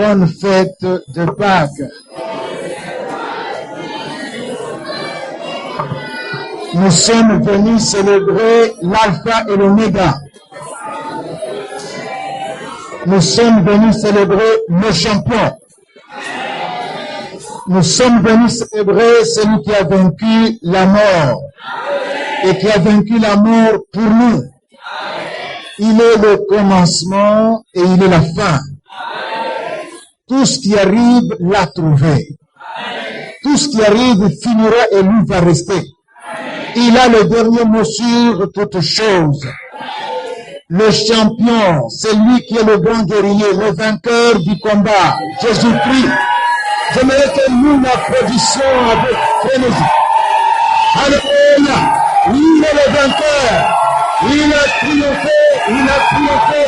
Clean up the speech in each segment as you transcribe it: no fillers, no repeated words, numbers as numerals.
bonne fête de Pâques. Nous sommes venus célébrer l'alpha et l'oméga. Nous sommes venus célébrer le champion. Nous sommes venus célébrer celui qui a vaincu la mort et qui a vaincu la mort pour nous. Il est le commencement et il est la fin. Tout ce qui arrive l'a trouvé. Tout ce qui arrive finira et lui va rester. Il a le dernier mot sur toutes choses. Le champion, c'est lui qui est le grand guerrier, le vainqueur du combat, Jésus-Christ. J'aimerais que nous l'applaudissions avec frénésie. Alléluia! Il est le vainqueur. Il a triomphé, il a triomphé.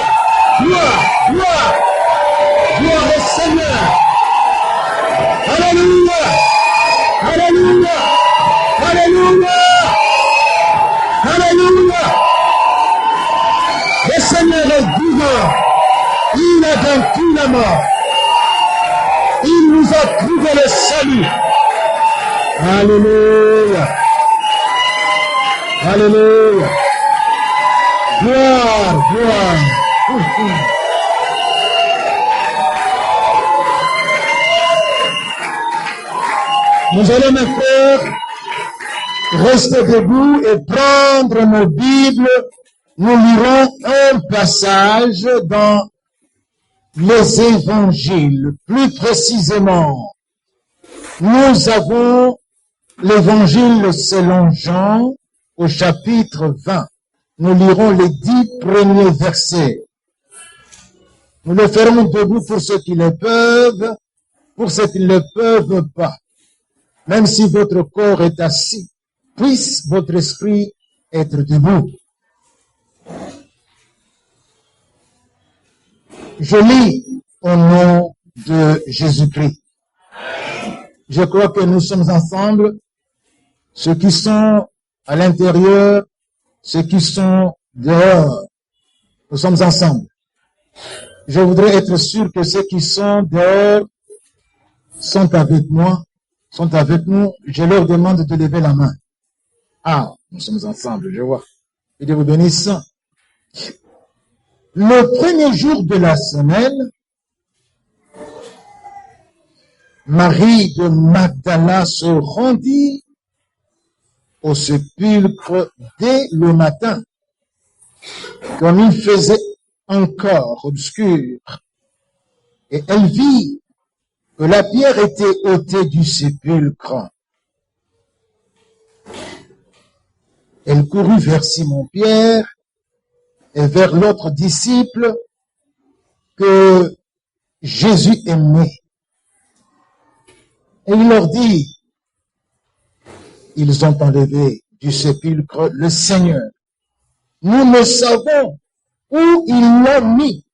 Gloire, gloire, gloire au Seigneur. Alléluia! Alléluia! Alléluia! Alléluia! Le Seigneur est vivant. Il a vaincu la mort. Il nous a trouvé le salut. Alléluia. Alléluia. Gloire, gloire. Nous allons, mes frères, rester debout et prendre nos Bibles. Nous lirons un passage dans les évangiles. Plus précisément, nous avons l'évangile selon Jean au chapitre 20. Nous lirons les 10 premiers versets. Nous le ferons debout pour ceux qui le peuvent, pour ceux qui ne le peuvent pas. Même si votre corps est assis, puisse votre esprit être debout. Je lis au nom de Jésus-Christ. Je crois que nous sommes ensemble, ceux qui sont à l'intérieur, ceux qui sont dehors. Nous sommes ensemble. Je voudrais être sûr que ceux qui sont dehors sont avec moi, sont avec nous. Je leur demande de lever la main. Ah, nous sommes ensemble, je vois. Que Dieu vous bénisse. Le premier jour de la semaine, Marie de Magdala se rendit au sépulcre dès le matin, comme il faisait encore obscur, et elle vit que la pierre était ôtée du sépulcre. Elle courut vers Simon-Pierre et vers l'autre disciple que Jésus aimait. Et il leur dit, ils ont enlevé du sépulcre le Seigneur. Nous ne savons où ils l'ont mis.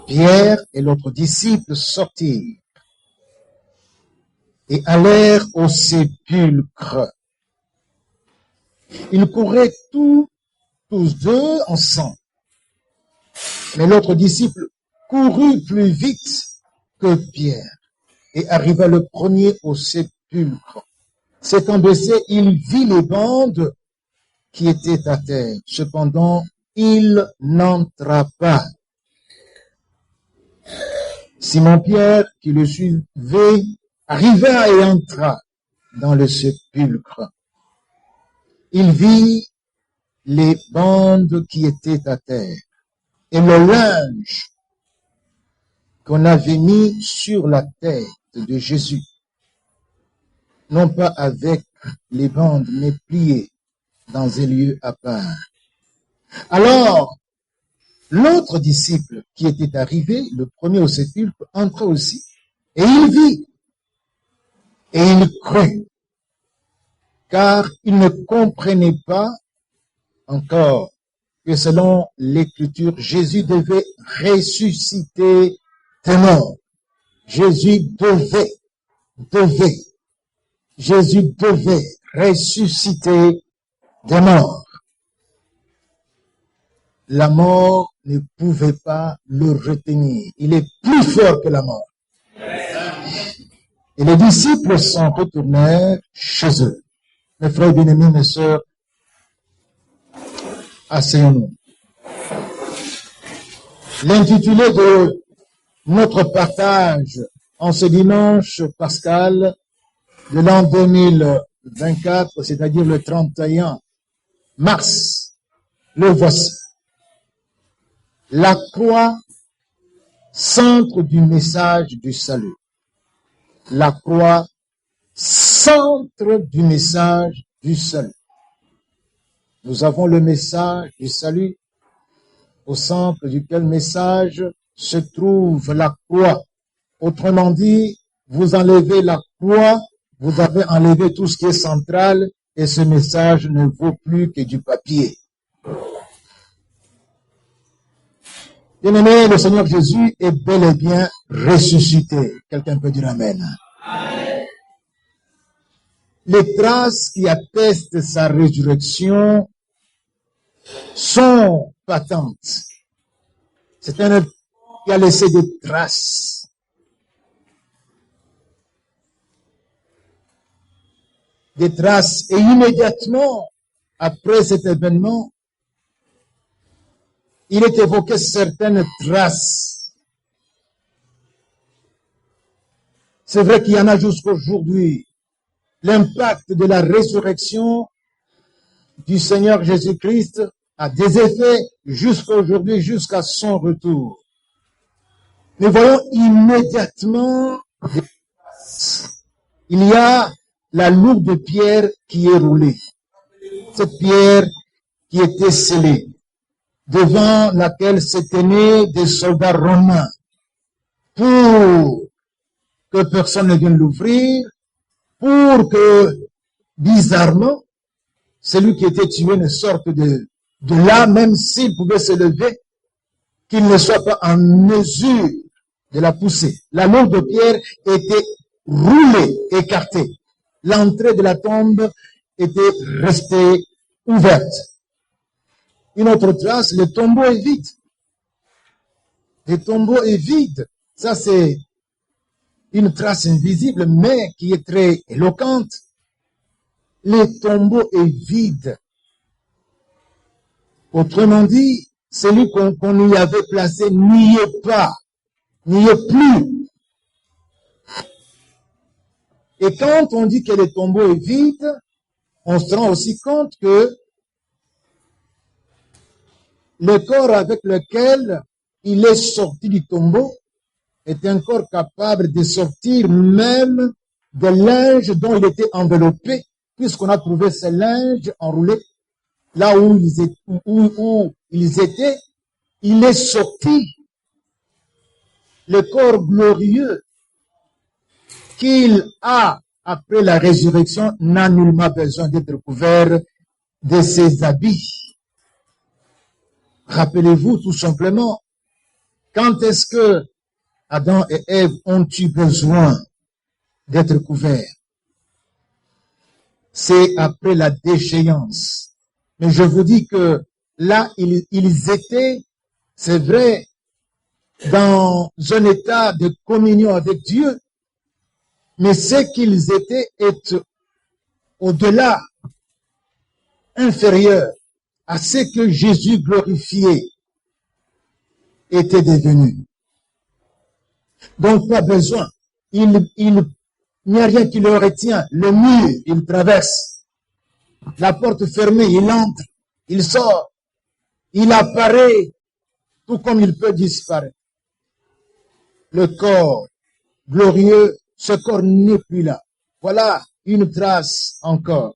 Pierre et l'autre disciple sortirent et allèrent au sépulcre. Ils couraient tous deux ensemble. Mais l'autre disciple courut plus vite que Pierre et arriva le premier au sépulcre. S'étant baissé, il vit les bandes qui étaient à terre. Cependant, il n'entra pas. Simon-Pierre, qui le suivait, arriva et entra dans le sépulcre. Il vit les bandes qui étaient à terre et le linge qu'on avait mis sur la tête de Jésus, non pas avec les bandes, mais plié dans un lieu à part. Alors, l'autre disciple qui était arrivé, le premier au sépulcre, entra aussi, et il vit, et il crut, car il ne comprenait pas encore que selon l'Écriture, Jésus devait ressusciter des morts. Jésus devait ressusciter des morts. La mort ne pouvait pas le retenir. Il est plus fort que la mort. Et les disciples s'en retournèrent chez eux. Mes frères bien-aimés, mes sœurs, asseyons-nous. L'intitulé de notre partage en ce dimanche pascal de l'an 2024, c'est-à-dire le 31 mars, le voici. La croix, centre du message du salut. La croix, centre du message du salut. Nous avons le message du salut, au centre duquel message se trouve la croix. Autrement dit, vous enlevez la croix, vous avez enlevé tout ce qui est central et ce message ne vaut plus que du papier. Bien-aimé, le Seigneur Jésus est bel et bien ressuscité. Quelqu'un peut dire Amen. Amen. Les traces qui attestent sa résurrection sont patentes. C'est un homme qui a laissé des traces. Des traces. Et immédiatement après cet événement, il est évoqué certaines traces. C'est vrai qu'il y en a jusqu'aujourd'hui. L'impact de la résurrection du Seigneur Jésus-Christ a des effets jusqu'aujourd'hui, jusqu'à son retour. Mais voyons immédiatement des traces. Il y a la lourde pierre qui est roulée. Cette pierre qui était scellée, devant laquelle se tenaient des soldats romains pour que personne ne vienne l'ouvrir, pour que, bizarrement, celui qui était tué ne sorte de là, même s'il pouvait se lever, qu'il ne soit pas en mesure de la pousser. La lourde pierre était roulée, écartée. L'entrée de la tombe était restée ouverte. Une autre trace, le tombeau est vide. Le tombeau est vide. Ça, c'est une trace invisible, mais qui est très éloquente. Le tombeau est vide. Autrement dit, celui qu'on y avait placé n'y est pas, n'y est plus. Et quand on dit que le tombeau est vide, on se rend aussi compte que le corps avec lequel il est sorti du tombeau est un corps capable de sortir même des linges dont il était enveloppé, puisqu'on a trouvé ces linges enroulés là où ils étaient, il est sorti. Le corps glorieux qu'il a après la résurrection n'a nullement besoin d'être couvert de ses habits. Rappelez-vous tout simplement, quand est-ce que Adam et Ève ont eu besoin d'être couverts? C'est après la déchéance. Mais je vous dis que là, ils étaient, c'est vrai, dans un état de communion avec Dieu, mais ce qu'ils étaient est au-delà, inférieur à ce que Jésus glorifié était devenu. Donc, pas besoin. Il n'y a rien qui le retient. Le mur, il traverse. La porte fermée, il entre. Il sort. Il apparaît tout comme il peut disparaître. Le corps glorieux, ce corps n'est plus là. Voilà une trace encore.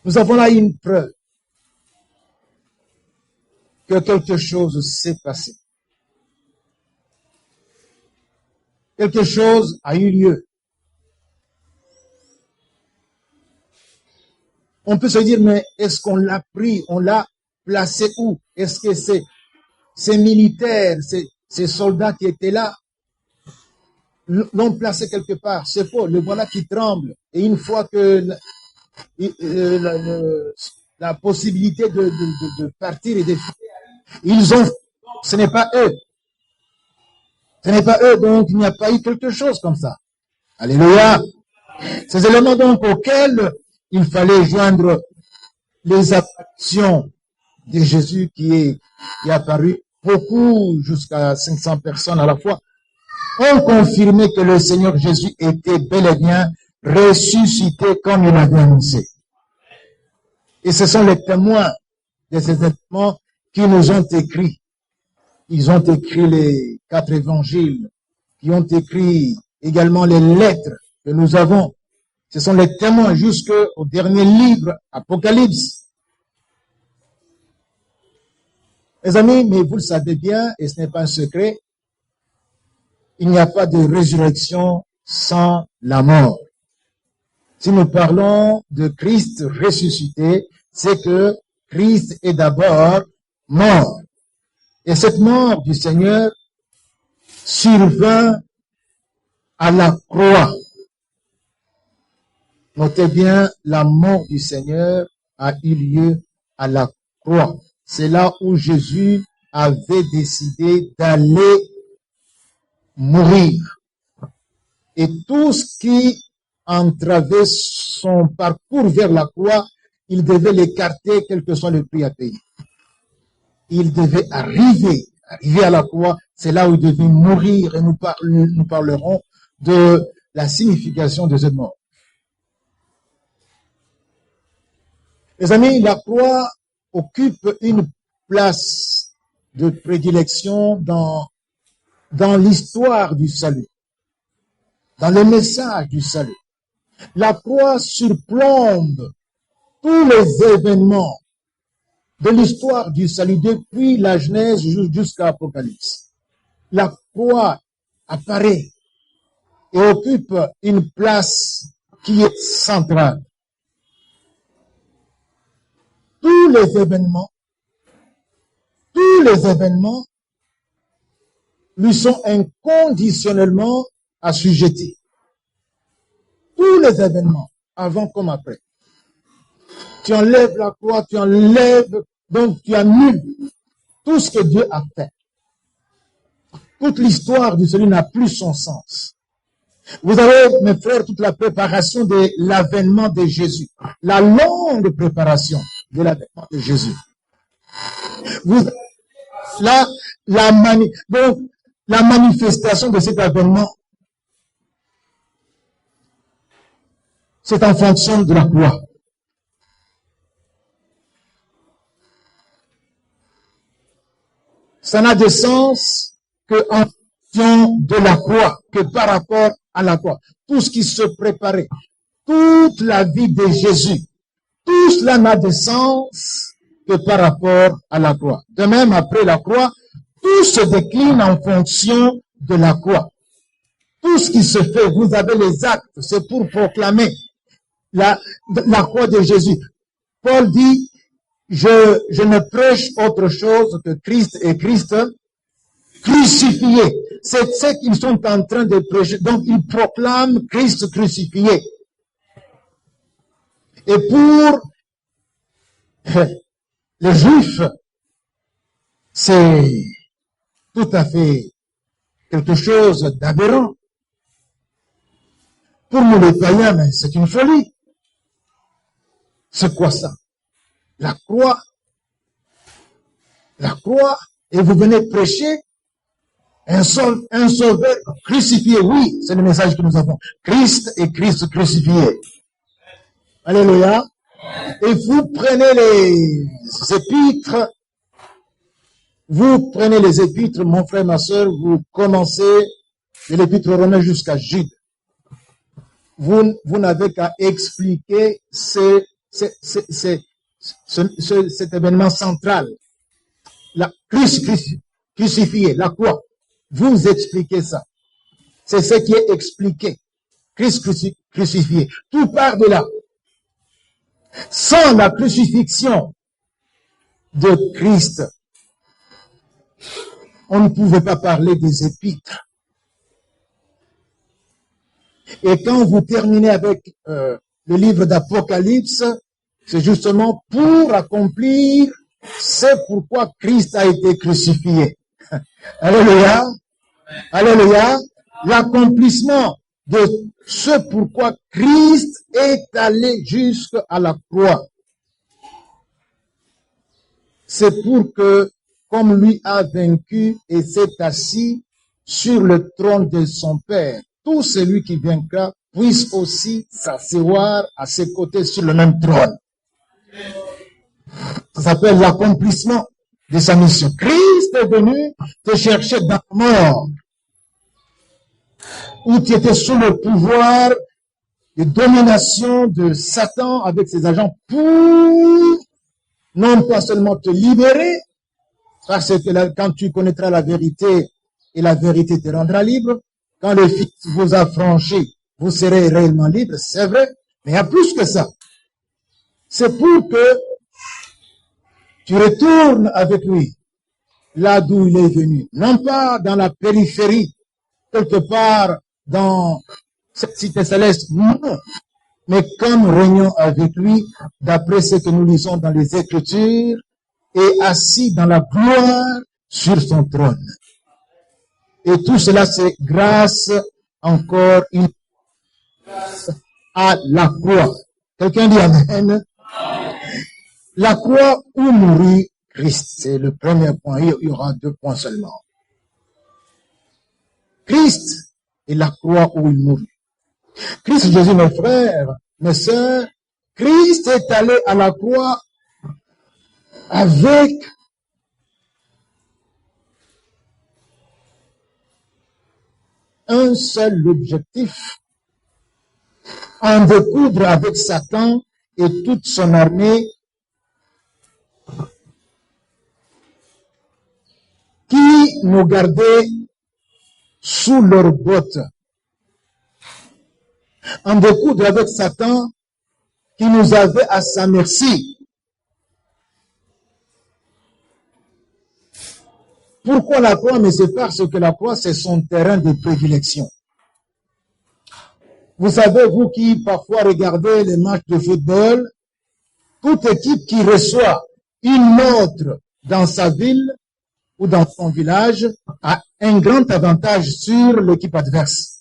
Nous avons là une preuve que quelque chose s'est passé. Quelque chose a eu lieu. On peut se dire, mais est-ce qu'on l'a pris, on l'a placé où? Est-ce que ces militaires, ces soldats qui étaient là, l'ont placé quelque part? C'est faux, le voilà qui tremble. Et une fois que la possibilité de partir et de fuir. Ils ont, ce n'est pas eux. Ce n'est pas eux, donc il n'y a pas eu quelque chose comme ça. Alléluia. Ces éléments donc auxquels il fallait joindre les actions de Jésus qui est apparu, beaucoup, jusqu'à 500 personnes à la fois, ont confirmé que le Seigneur Jésus était bel et bien ressuscité comme il avait annoncé. Et ce sont les témoins de ces événements qui nous ont écrit. Ils ont écrit les 4 évangiles, qui ont écrit également les lettres que nous avons. Ce sont les témoins jusqu'au dernier livre, Apocalypse. Mes amis, mais vous le savez bien, et ce n'est pas un secret, il n'y a pas de résurrection sans la mort. Si nous parlons de Christ ressuscité, c'est que Christ est d'abord mort. Et cette mort du Seigneur survint à la croix. Notez bien, la mort du Seigneur a eu lieu à la croix. C'est là où Jésus avait décidé d'aller mourir. Et tout ce qui entravait son parcours vers la croix, il devait l'écarter, quel que soit le prix à payer. Il devait arriver à la croix, c'est là où il devait mourir, et nous parlerons de la signification de cette mort. Les amis, la croix occupe une place de prédilection dans l'histoire du salut, dans le message du salut. La croix surplombe tous les événements de l'histoire du salut, depuis la Genèse jusqu'à l'Apocalypse. La croix apparaît et occupe une place qui est centrale. Tous les événements lui sont inconditionnellement assujettis. Tous les événements, avant comme après. Tu enlèves la croix, donc tu annules tout ce que Dieu a fait. Toute l'histoire du salut n'a plus son sens. Vous avez, mes frères, toute la préparation de l'avènement de Jésus. La longue préparation de l'avènement de Jésus. Donc, la manifestation de cet avènement, c'est en fonction de la croix. Ça n'a de sens que en fonction de la croix, que par rapport à la croix. Tout ce qui se préparait, toute la vie de Jésus, tout cela n'a de sens que par rapport à la croix. De même, après la croix, tout se décline en fonction de la croix. Tout ce qui se fait, vous avez les actes, c'est pour proclamer la croix de Jésus. Paul dit, je ne prêche autre chose que Christ et Christ crucifié. C'est ce qu'ils sont en train de prêcher. Donc, ils proclament Christ crucifié. Et pour les Juifs, c'est tout à fait quelque chose d'aberrant. Pour nous les païens, c'est une folie. C'est quoi ça? La croix, et vous venez prêcher un sauveur crucifié. Oui, c'est le message que nous avons. Christ et Christ crucifié. Alléluia. Et vous prenez les épîtres, mon frère, ma soeur, vous commencez de l'épître romain jusqu'à Jude. Vous n'avez qu'à expliquer cet événement central. La crucifié, la croix. Vous expliquez ça. C'est ce qui est expliqué. Christ crucifié. Tout part de là. Sans la crucifixion de Christ, on ne pouvait pas parler des épîtres. Et quand vous terminez avec le livre d'Apocalypse, c'est justement pour accomplir ce pourquoi Christ a été crucifié. Alléluia. Alléluia. L'accomplissement de ce pourquoi Christ est allé jusqu'à la croix. C'est pour que, comme lui a vaincu et s'est assis sur le trône de son Père, tout celui qui vaincra puisse aussi s'asseoir à ses côtés sur le même trône. Ça s'appelle l'accomplissement de sa mission. Christ est venu te chercher dans la mort, où tu étais sous le pouvoir de domination de Satan avec ses agents, pour non pas seulement te libérer, parce que quand tu connaîtras la vérité et la vérité te rendra libre, quand le Fils vous a franchi, vous serez réellement libre, c'est vrai, mais il y a plus que ça. C'est pour que tu retournes avec lui là d'où il est venu, non pas dans la périphérie, quelque part dans cette cité céleste, non, mais comme régnant avec lui, d'après ce que nous lisons dans les Écritures, et assis dans la gloire sur son trône. Et tout cela, c'est grâce encore une grâce à la croix. Quelqu'un dit Amen. La croix où mourit Christ, c'est le premier point. Il y aura 2 points seulement. Christ et la croix où il mourit. Christ Jésus, mes frères, mes sœurs, Christ est allé à la croix avec un seul objectif, en découdre avec Satan et toute son armée qui nous gardait sous leurs bottes, en découdre avec Satan qui nous avait à sa merci. Pourquoi la croix? Mais c'est parce que la croix, c'est son terrain de prédilection. Vous savez, vous qui parfois regardez les matchs de football, toute équipe qui reçoit une montre dans sa ville ou dans son village a un grand avantage sur l'équipe adverse.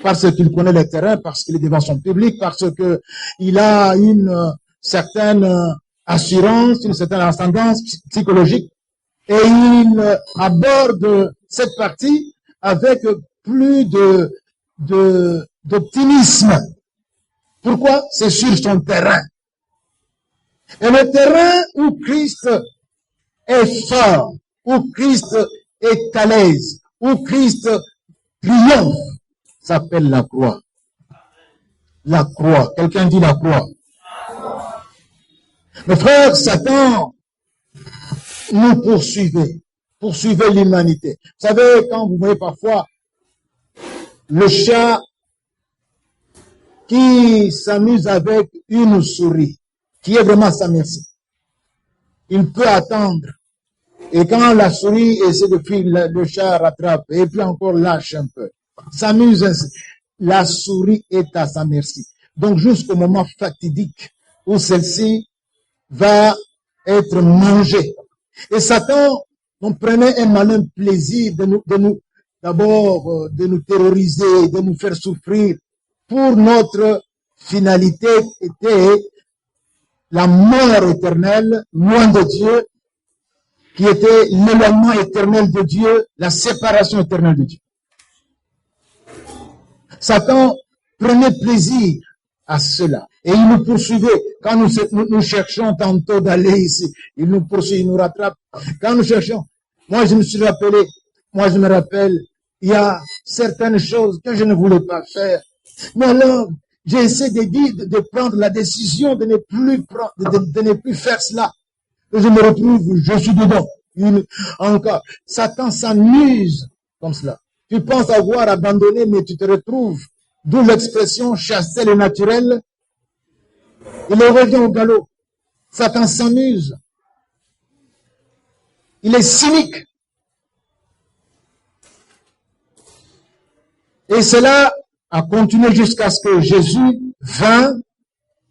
Parce qu'il connaît le terrain, parce qu'il est devant son public, parce qu'il a une certaine assurance, une certaine ascendance psychologique. Et il aborde cette partie avec plus d'optimisme. Pourquoi? C'est sur son terrain. Et le terrain où Christ est fort, où Christ est à l'aise, où Christ triomphe, s'appelle la croix. La croix. Quelqu'un dit la croix. Mes frères, Satan nous poursuivait l'humanité. Vous savez, quand vous voyez parfois le chat qui s'amuse avec une souris, qui est vraiment à sa merci, il peut attendre. Et quand la souris essaie de fuir, le chat rattrape, et puis encore lâche un peu. S'amuse ainsi. La souris est à sa merci. Donc jusqu'au moment fatidique où celle-ci va être mangée. Et Satan nous prenait un malin plaisir de nous terroriser, de nous faire souffrir. Pour notre finalité était la mort éternelle, loin de Dieu, qui était l'éloignement éternel de Dieu, la séparation éternelle de Dieu. Satan prenait plaisir à cela. Et il nous poursuivait. Quand nous cherchons tantôt d'aller ici, il nous poursuit, il nous rattrape. Quand nous cherchons, moi je me rappelle, il y a certaines choses que je ne voulais pas faire. Mais alors, j'ai essayé de prendre la décision de ne plus faire cela. Et je me retrouve, je suis dedans. Encore, Satan s'amuse comme cela. Tu penses avoir abandonné, mais tu te retrouves. D'où l'expression chasser le naturel. Il revient au galop. Satan s'amuse. Il est cynique. Et cela a continué jusqu'à ce que Jésus vint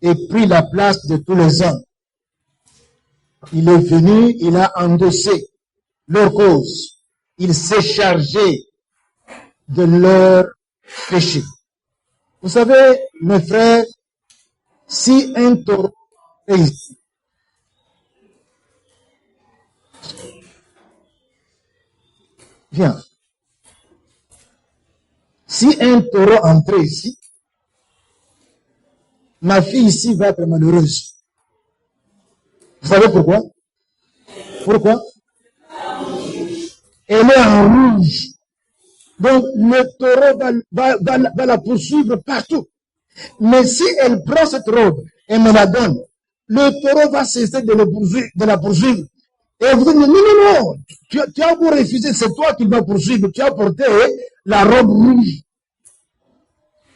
et pris la place de tous les hommes. Il est venu, il a endossé leur cause. Il s'est chargé de leur péché. Vous savez, mes frères, si un taureau est ici, viens. Si un taureau entrait ici, ma fille ici va être malheureuse. Vous savez pourquoi? Pourquoi? Elle est en rouge. Donc, le taureau va la poursuivre partout. Mais si elle prend cette robe et me la donne, le taureau va cesser de la poursuivre. Et vous dites, non, tu as beau refuser, c'est toi qui vas poursuivre. Tu as porté la robe rouge.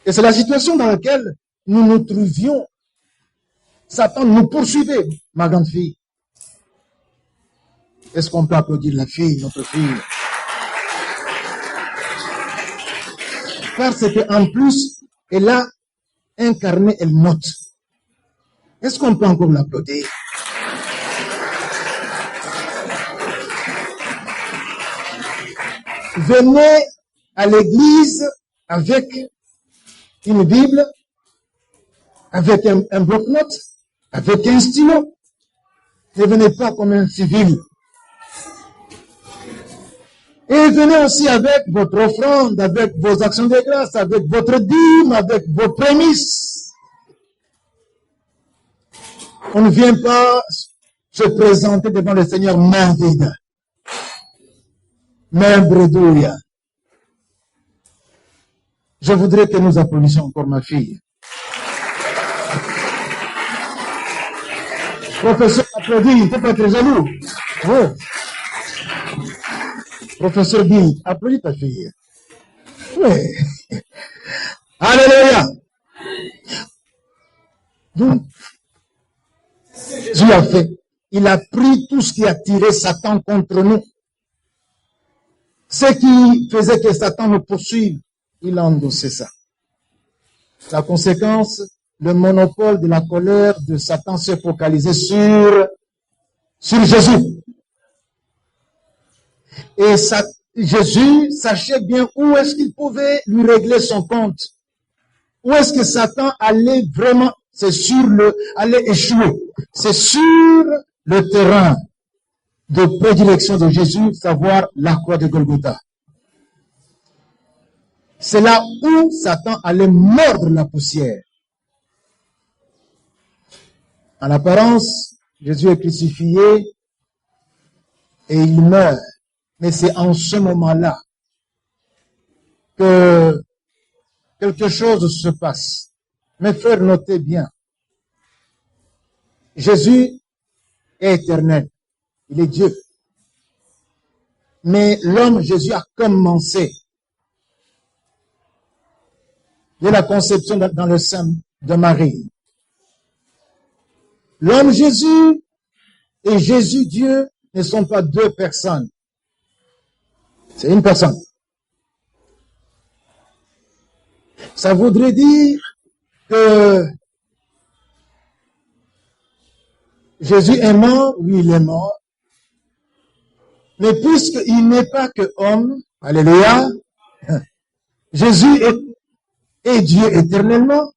Et c'est la situation dans laquelle nous nous trouvions. Satan nous poursuivait, ma grande fille. Est-ce qu'on peut applaudir la fille, notre fille? Parce qu'en plus, elle a incarné, elle note. Est-ce qu'on peut encore l'applaudir? Venez à l'église avec une Bible, avec un bloc-notes, avec un stylo. Ne venez pas comme un civil. Et venez aussi avec votre offrande, avec vos actions de grâce, avec votre dîme, avec vos prémices. On ne vient pas se présenter devant le Seigneur main vide, main bredouille. Je voudrais que nous applaudissions encore ma fille. Professeur, applaudis, il ne faut pas être jaloux. Oui. Professeur Guy, applaudis ta fille. Oui. Alléluia. Donc, Dieu a fait. Il a pris tout ce qui a tiré Satan contre nous. Ce qui faisait que Satan nous poursuive, il a endossé ça. La conséquence, le monopole de la colère de Satan s'est focalisé sur Jésus. Et Jésus sachait bien où est-ce qu'il pouvait lui régler son compte. Où est-ce que Satan allait vraiment, allait échouer. C'est sur le terrain de prédilection de Jésus, savoir la croix de Golgotha. C'est là où Satan allait mordre la poussière. En apparence, Jésus est crucifié et il meurt. Mais c'est en ce moment-là que quelque chose se passe. Mes frères, notez bien. Jésus est éternel. Il est Dieu. Mais l'homme Jésus a commencé dès la conception dans le sein de Marie. L'homme Jésus et Jésus Dieu ne sont pas deux personnes. C'est une personne. Ça voudrait dire que Jésus est mort, oui, il est mort. Mais puisqu'il n'est pas que homme, alléluia, Jésus est Dieu éternellement,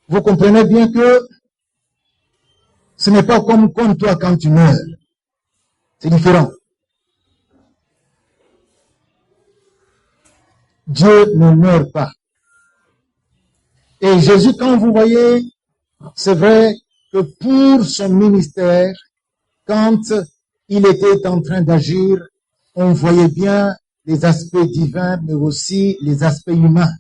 vous comprenez bien que ce n'est pas comme toi quand tu meurs. C'est différent. Dieu ne meurt pas. Et Jésus, quand vous voyez, c'est vrai que pour son ministère, quand il était en train d'agir, on voyait bien les aspects divins, mais aussi les aspects humains.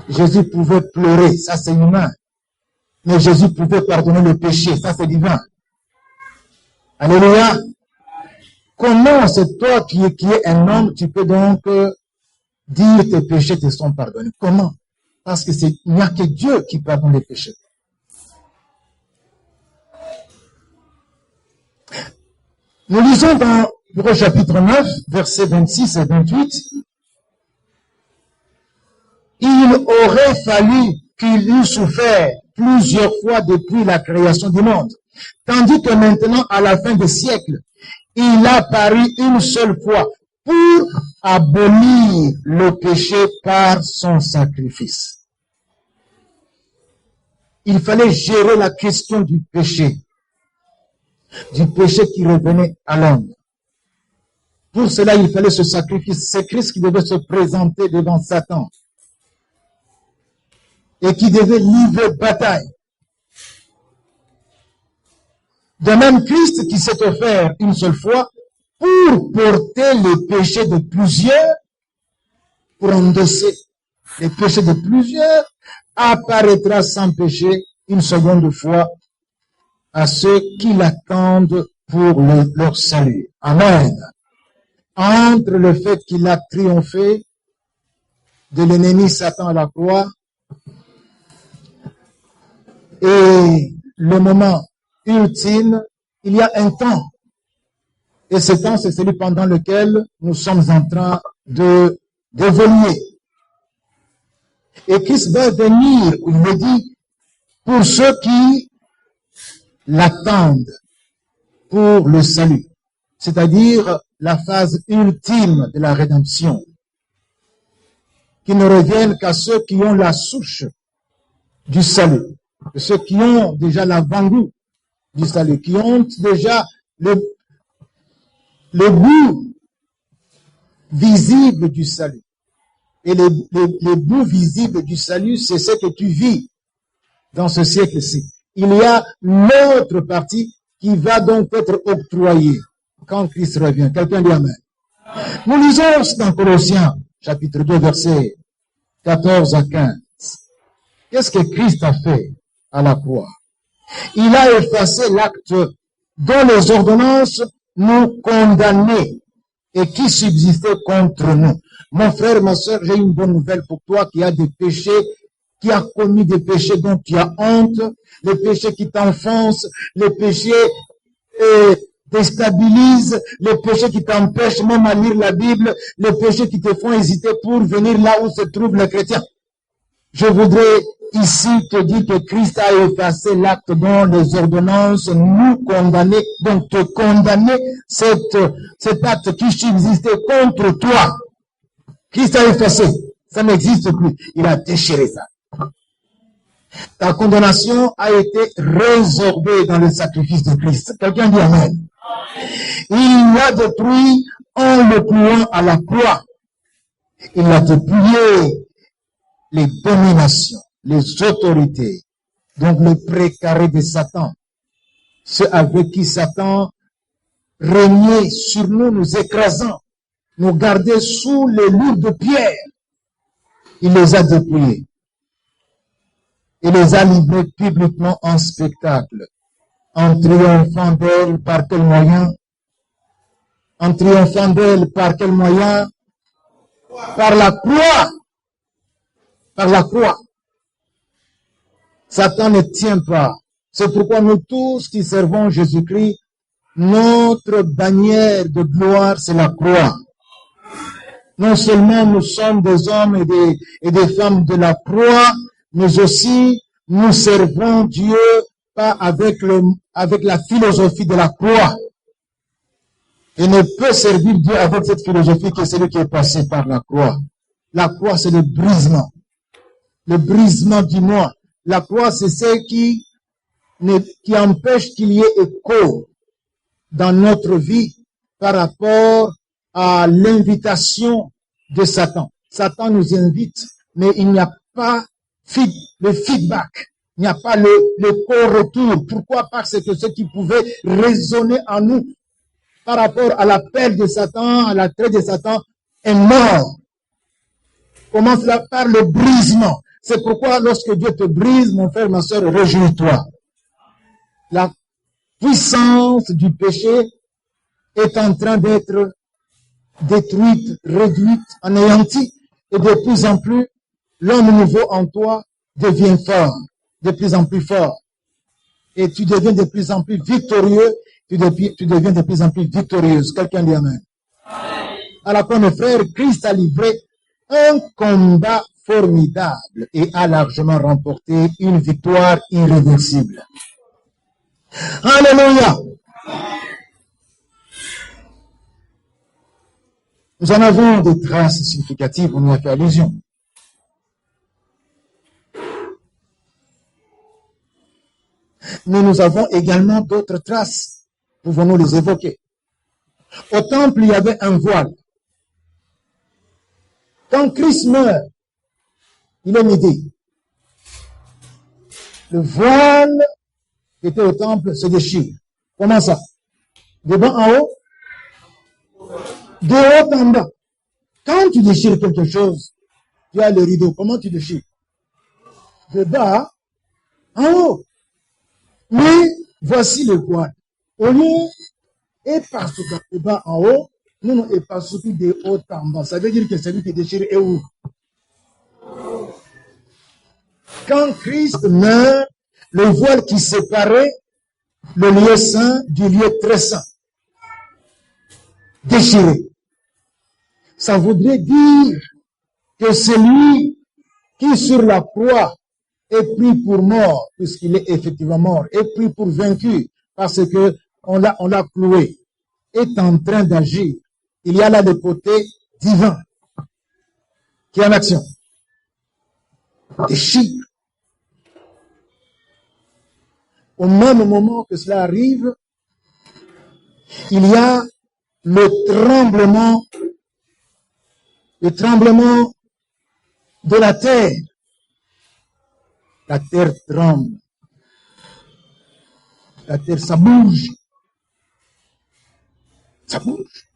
Jésus pouvait pleurer, ça c'est humain. Mais Jésus pouvait pardonner le péché, ça c'est divin. Alléluia. Comment c'est toi qui es un homme, tu peux donc dire tes péchés te sont pardonnés? Comment? Parce que il n'y a que Dieu qui pardonne les péchés. Nous lisons dans le chapitre 9, versets 26 et 28. Il aurait fallu qu'il eût souffert plusieurs fois depuis la création du monde. Tandis que maintenant, à la fin des siècles, il a paru une seule fois pour abolir le péché par son sacrifice. Il fallait gérer la question du péché qui revenait à l'homme. Pour cela, il fallait ce sacrifice. C'est Christ qui devait se présenter devant Satan et qui devait livrer bataille. De même, Christ qui s'est offert une seule fois pour porter les péchés de plusieurs, pour endosser les péchés de plusieurs, apparaîtra sans péché une seconde fois à ceux qui l'attendent pour leur salut. Amen. Entre le fait qu'il a triomphé de l'ennemi Satan à la croix et le moment ultime, il y a un temps. Et ce temps, c'est celui pendant lequel nous sommes en train d'évoluer. Et Christ va venir, il me dit, pour ceux qui l'attendent pour le salut. C'est-à-dire la phase ultime de la rédemption, qui ne reviennent qu'à ceux qui ont la souche du salut, ceux qui ont déjà l'avant-goût du salut, qui ont déjà le goût visible du salut. Et les goûts visibles du salut, c'est ce que tu vis dans ce siècle-ci. Il y a l'autre partie qui va donc être octroyée quand Christ revient. Quelqu'un dit Amen. Nous lisons dans Colossiens, chapitre 2, versets 14 à 15. Qu'est-ce que Christ a fait à la croix? Il a effacé l'acte dont les ordonnances nous condamnaient et qui subsistait contre nous. Mon frère, ma soeur, j'ai une bonne nouvelle pour toi qui a des péchés, qui a commis des péchés dont tu as honte, les péchés qui t'enfoncent, les péchés déstabilisent, les péchés qui t'empêchent même à lire la Bible, les péchés qui te font hésiter pour venir là où se trouvent les chrétiens. Je voudrais ici te dire que Christ a effacé l'acte dont les ordonnances nous condamnaient, donc te condamner cet acte qui subsistait contre toi. Christ a effacé, ça n'existe plus, il a déchiré ça. Ta condamnation a été résorbée dans le sacrifice de Christ. Quelqu'un dit Amen. Il l'a détruit en le clouant à la croix. Il a dépouillé les dominations, les autorités, donc le précaré de Satan, ceux avec qui Satan régnait sur nous, nous écrasant, nous gardait sous les lourdes pierres. Il les a dépouillés. Il les a livrés publiquement en spectacle, en triomphant d'elle par quel moyen? En triomphant d'elle par quel moyen? Par la croix. Par la croix. Satan ne tient pas. C'est pourquoi nous tous qui servons Jésus-Christ, notre bannière de gloire, c'est la croix. Non seulement nous sommes des hommes et des femmes de la croix, mais aussi nous servons Dieu pas avec la philosophie de la croix. Et ne peut servir Dieu avec cette philosophie que celui qui est passé par la croix. La croix, c'est le brisement du moi. La croix, c'est ce qui empêche qu'il y ait écho dans notre vie par rapport à l'invitation de Satan. Satan nous invite, mais il n'y a pas le feedback. Il n'y a pas le co-retour. Pourquoi? Parce que ce qui pouvait résonner en nous par rapport à l'appel de Satan, à l'attrait de Satan, est mort. Commence là par le brisement. C'est pourquoi lorsque Dieu te brise, mon frère, ma soeur, réjouis-toi. La puissance du péché est en train d'être détruite, réduite, anéantie. Et de plus en plus, l'homme nouveau en toi devient fort, de plus en plus fort. Et tu deviens de plus en plus victorieux, tu deviens de plus en plus victorieuse. Quelqu'un dit Amen. Alors, mes frères, Christ a livré un combat formidable et a largement remporté une victoire irréversible. Alléluia! Nous en avons des traces significatives, on y a fait allusion. Mais nous avons également d'autres traces. Pouvons-nous les évoquer? Au temple, il y avait un voile. Quand Christ meurt, il est midi. Le voile qui était au temple se déchire. Comment ça? De bas en haut? De haut en bas. Quand tu déchires quelque chose, tu as le rideau. Comment tu déchires? De bas en haut. Mais voici le voile. Au lieu et par de bas en haut, nous et par de haut en bas. Ça veut dire que celui qui déchire est où? Quand Christ meurt, le voile qui séparait le lieu saint du lieu très saint, déchiré. Ça voudrait dire que celui qui sur la croix est pris pour mort, puisqu'il est effectivement mort, est pris pour vaincu, parce que on l'a cloué, est en train d'agir. Il y a là le côté divin qui est en action. Déchire. Au même moment que cela arrive, il y a le tremblement de la terre. La terre tremble. La terre, ça bouge. Ça bouge.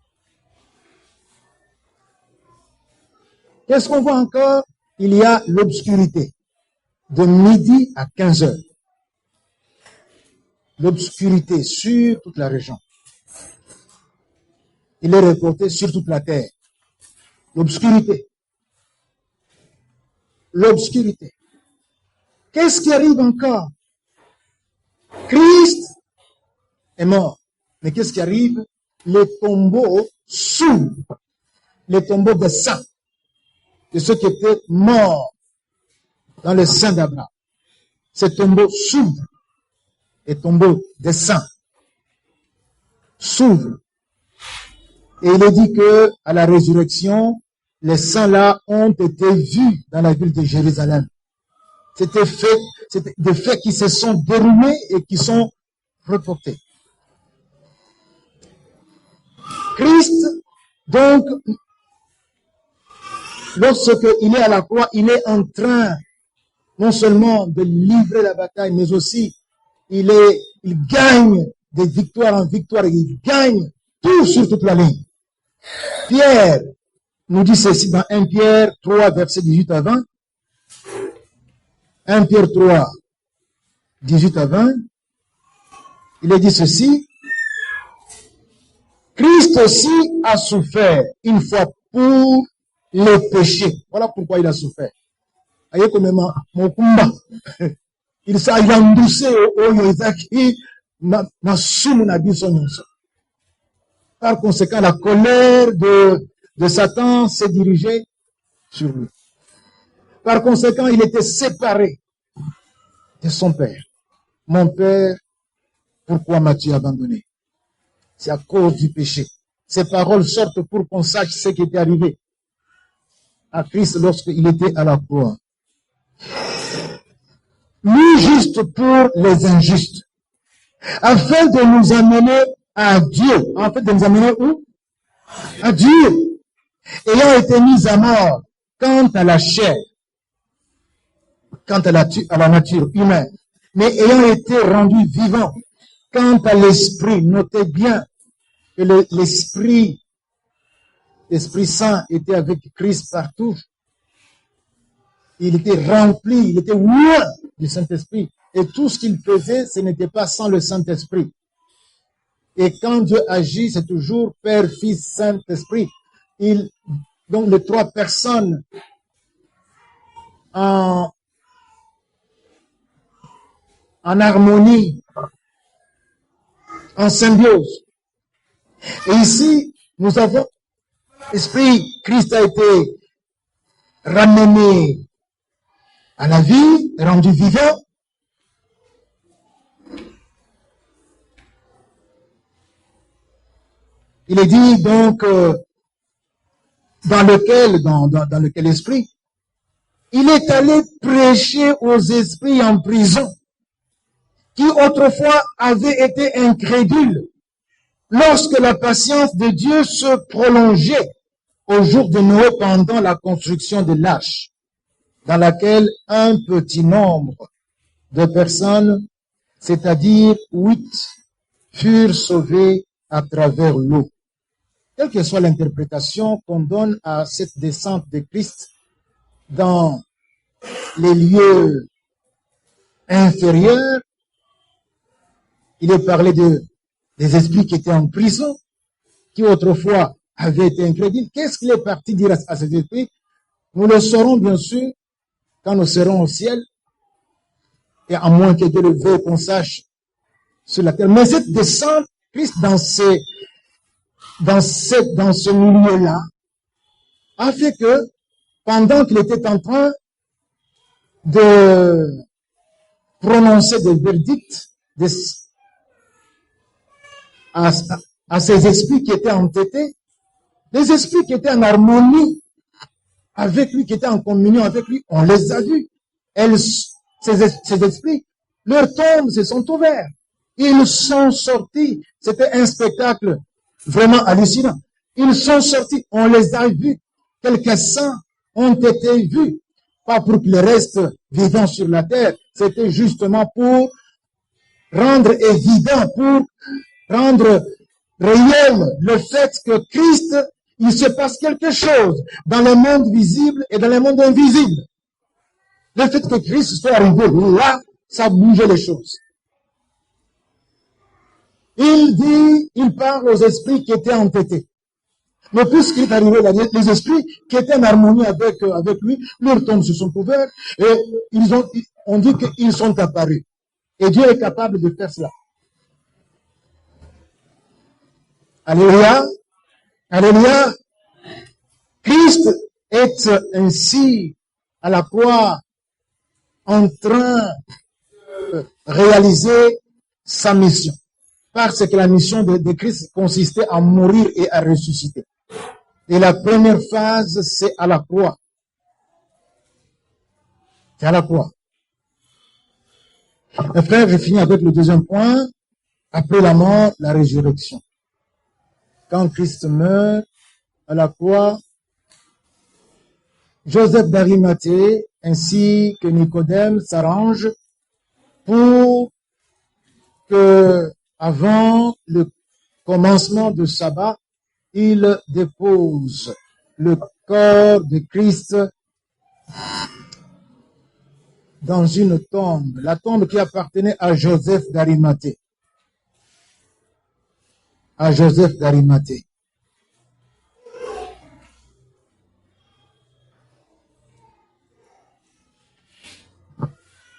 Qu'est-ce qu'on voit encore? Il y a l'obscurité. De midi à 15 heures. L'obscurité sur toute la région. Il est reporté sur toute la terre. L'obscurité. L'obscurité. Qu'est-ce qui arrive encore? Christ est mort. Mais qu'est-ce qui arrive? Les tombeaux s'ouvrent. Les tombeaux des saints. De ceux qui étaient morts dans le sein d'Abraham. Ces tombeaux s'ouvrent. Les tombeaux des saints s'ouvrent. Et il est dit que à la résurrection, les saints là ont été vus dans la ville de Jérusalem. C'était des faits qui se sont déroulés et qui sont reportés. Christ, donc, lorsqu'il est à la croix, il est en train non seulement de livrer la bataille, mais aussi il gagne de victoire en victoire, il gagne tout sur toute la ligne. Pierre nous dit ceci dans 1 Pierre 3, versets 18 à 20. 1 Pierre 3, 18 à 20. Il est dit ceci. Christ aussi a souffert une fois pour les péchés. Voilà pourquoi il a souffert. Aye comme mon combat. Il s'est endossé au Yozaki na sumu na biso nyonso. Par conséquent, la colère de Satan s'est dirigée sur lui. Par conséquent, il était séparé de son père. Mon père, pourquoi m'as-tu abandonné? C'est à cause du péché. Ces paroles sortent pour qu'on sache ce qui était arrivé à Christ lorsqu'il était à la croix. Lui juste pour les injustes, afin de nous amener à Dieu. En fait, de nous amener où? À Dieu. Ayant été mis à mort quant à la chair, quant à la nature humaine, mais ayant été rendu vivant quant à l'esprit. Notez bien que l'esprit Saint était avec Christ partout. Il était rempli, il était loin du Saint-Esprit. Et tout ce qu'il faisait, ce n'était pas sans le Saint-Esprit. Et quand Dieu agit, c'est toujours Père, Fils, Saint-Esprit. Donc les trois personnes en harmonie, en symbiose. Et ici, nous avons l'Esprit, Christ a été ramené à la vie, rendu vivant. Il est dit donc dans lequel esprit, il est allé prêcher aux esprits en prison, qui autrefois avaient été incrédules, lorsque la patience de Dieu se prolongeait au jour de Noé pendant la construction de l'arche, dans laquelle un petit nombre de personnes, c'est-à-dire 8, furent sauvées à travers l'eau. Quelle que soit l'interprétation qu'on donne à cette descente de Christ dans les lieux inférieurs, il est parlé des esprits qui étaient en prison, qui autrefois avaient été incrédules. Qu'est-ce qu'il est parti dire à ces esprits? Nous le saurons bien sûr quand nous serons au ciel, et à moins que Dieu le veuille qu'on sache sur la terre. Mais cette descente, Christ dans ce milieu-là, a fait que pendant qu'il était en train de prononcer des verdicts à ces esprits qui étaient entêtés, des esprits qui étaient en harmonie avec lui, qui étaient en communion avec lui, on les a vus. Ces esprits, leurs tombes se sont ouvertes. Ils sont sortis. C'était un spectacle vraiment hallucinant. Ils sont sortis, on les a vus. Quelques-uns ont été vus. Pas pour qu'ils restent vivants sur la terre. C'était justement pour rendre évident, pour rendre réel le fait que Christ, il se passe quelque chose dans le monde visible et dans le monde invisible. Le fait que Christ soit arrivé là, ça bougeait les choses. Il parle aux esprits qui étaient entêtés. Mais puisqu'il est arrivé là, les esprits qui étaient en harmonie avec lui, leurs tombes se sont ouvertes et on dit qu'ils sont apparus. Et Dieu est capable de faire cela. Alléluia. Alléluia. Christ est ainsi à la croix en train de réaliser sa mission. Parce que la mission de Christ consistait à mourir et à ressusciter. Et la première phase, c'est à la croix. C'est à la croix. Mes frères, je finis avec le deuxième point. Après la mort, la résurrection. Quand Christ meurt à la croix, Joseph d'Arimathée ainsi que Nicodème s'arrangent pour que, avant le commencement du sabbat, il dépose le corps de Christ dans une tombe, la tombe qui appartenait à Joseph d'Arimathée. À Joseph d'Arimathée.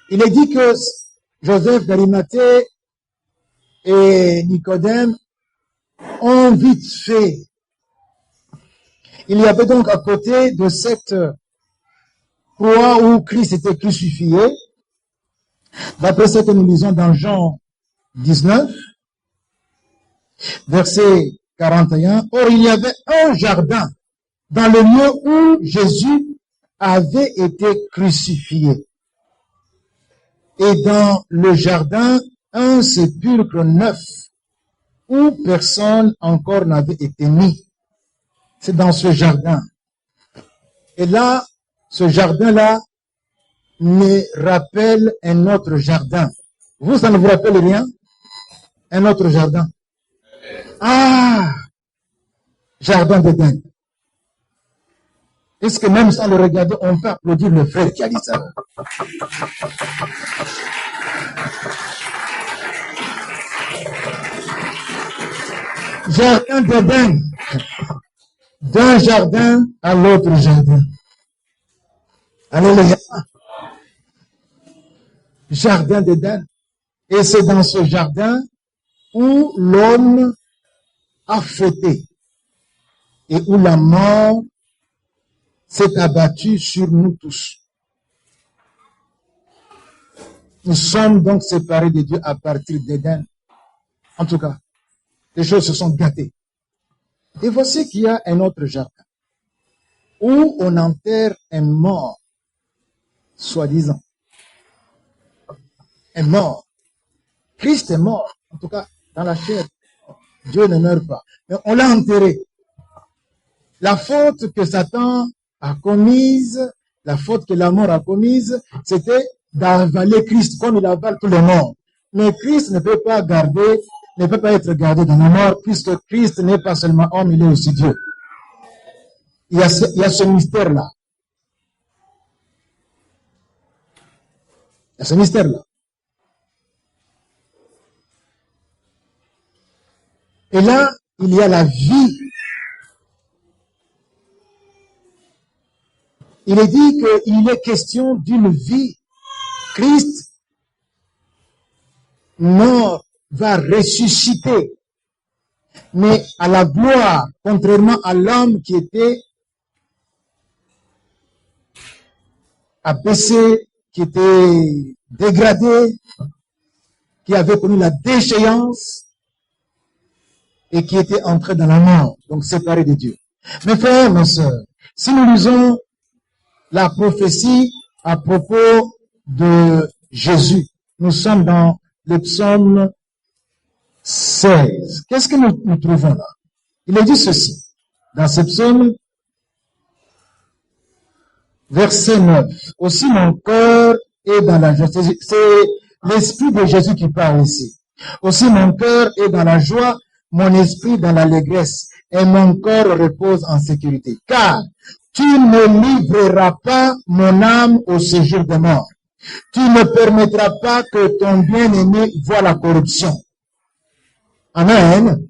Il est dit que Joseph d'Arimathée et Nicodème ont vite fait. Il y avait donc à côté de cette croix où Christ était crucifié, d'après ce que nous lisons dans Jean 19, verset 41, or il y avait un jardin dans le lieu où Jésus avait été crucifié. Et dans le jardin, un sépulcre neuf où personne encore n'avait été mis. C'est dans ce jardin. Et là, ce jardin-là me rappelle un autre jardin. Vous, ça ne vous rappelle rien? Un autre jardin. Ah! Jardin d'Éden. Est-ce que même sans le regarder, on peut applaudir le frère qui a dit ça? Jardin d'Éden. D'un jardin à l'autre jardin. Alléluia. Jardin d'Éden. Et c'est dans ce jardin où l'homme a fauté et où la mort s'est abattue sur nous tous. Nous sommes donc séparés de Dieu à partir d'Éden. En tout cas, les choses se sont gâtées. Et voici qu'il y a un autre jardin où on enterre un mort, soi-disant. Un mort. Christ est mort, en tout cas dans la chair. Dieu ne meurt pas. Mais on l'a enterré. La faute que Satan a commise, la faute que la mort a commise, c'était d'avaler Christ comme il avale tous les morts. Mais Christ ne peut pas être gardé dans la mort, puisque Christ n'est pas seulement homme, il est aussi Dieu. Il y a ce mystère-là. Il y a ce mystère-là. Et là, il y a la vie. Il est dit qu'il est question d'une vie. Christ, mort, va ressusciter. Mais à la gloire, contrairement à l'homme qui était abaissé, qui était dégradé, qui avait connu la déchéance et qui était entré dans la mort, donc séparé de Dieu. Mes frères, mes sœurs, si nous lisons la prophétie à propos de Jésus, nous sommes dans le psaume 16. Qu'est-ce que nous trouvons là? Il est dit ceci, dans ce psaume, verset 9. Aussi mon cœur est dans la joie. C'est l'esprit de Jésus qui parle ici. Aussi mon cœur est dans la joie, mon esprit dans l'allégresse, et mon corps repose en sécurité. Car tu ne livreras pas mon âme au séjour des morts. Tu ne permettras pas que ton bien-aimé voie la corruption. Amen.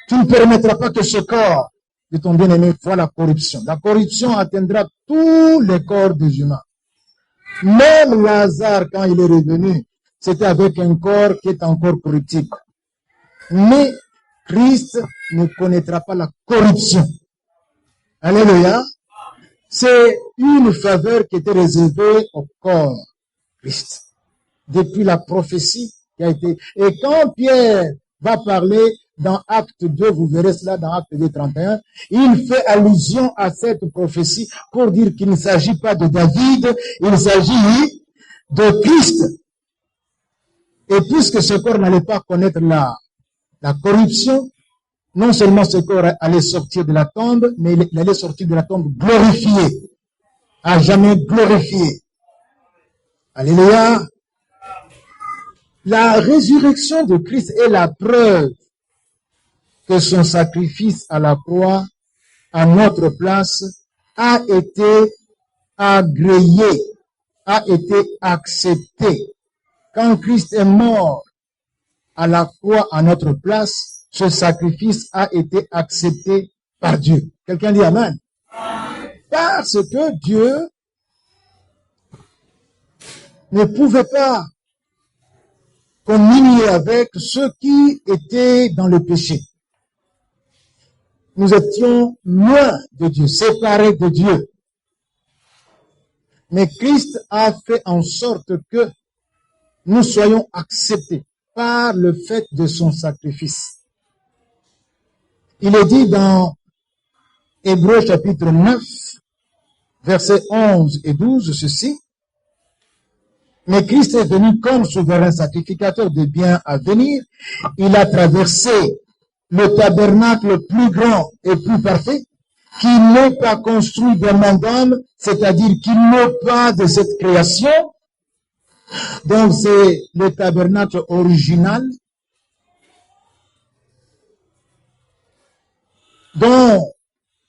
Tu ne permettras pas que ce corps de ton bien-aimé voie la corruption. La corruption atteindra tous les corps des humains. Même Lazare, quand il est revenu, c'était avec un corps qui est encore corruptible. Mais Christ ne connaîtra pas la corruption. Alléluia. C'est une faveur qui était réservée au corps Christ. Depuis la prophétie qui a été... Et quand Pierre va parler dans Acte 2, vous verrez cela dans Acte 2, 31, il fait allusion à cette prophétie pour dire qu'il ne s'agit pas de David, il s'agit de Christ. Et puisque ce corps n'allait pas connaître la corruption, non seulement ce corps allait sortir de la tombe, mais il allait sortir de la tombe glorifié, à jamais glorifié. Alléluia. La résurrection de Christ est la preuve que son sacrifice à la croix, à notre place, a été agréé, a été accepté. Quand Christ est mort à la croix à notre place, ce sacrifice a été accepté par Dieu. Quelqu'un dit Amen. Parce que Dieu ne pouvait pas communier avec ceux qui étaient dans le péché. Nous étions loin de Dieu, séparés de Dieu. Mais Christ a fait en sorte que nous soyons acceptés par le fait de son sacrifice. Il est dit dans Hébreux chapitre 9, versets 11 et 12, ceci. Mais Christ est venu comme souverain sacrificateur des biens à venir. Il a traversé le tabernacle plus grand et plus parfait, qui n'est pas construit de main d'homme, c'est-à-dire qui n'est pas de cette création. Donc c'est le tabernacle original, dont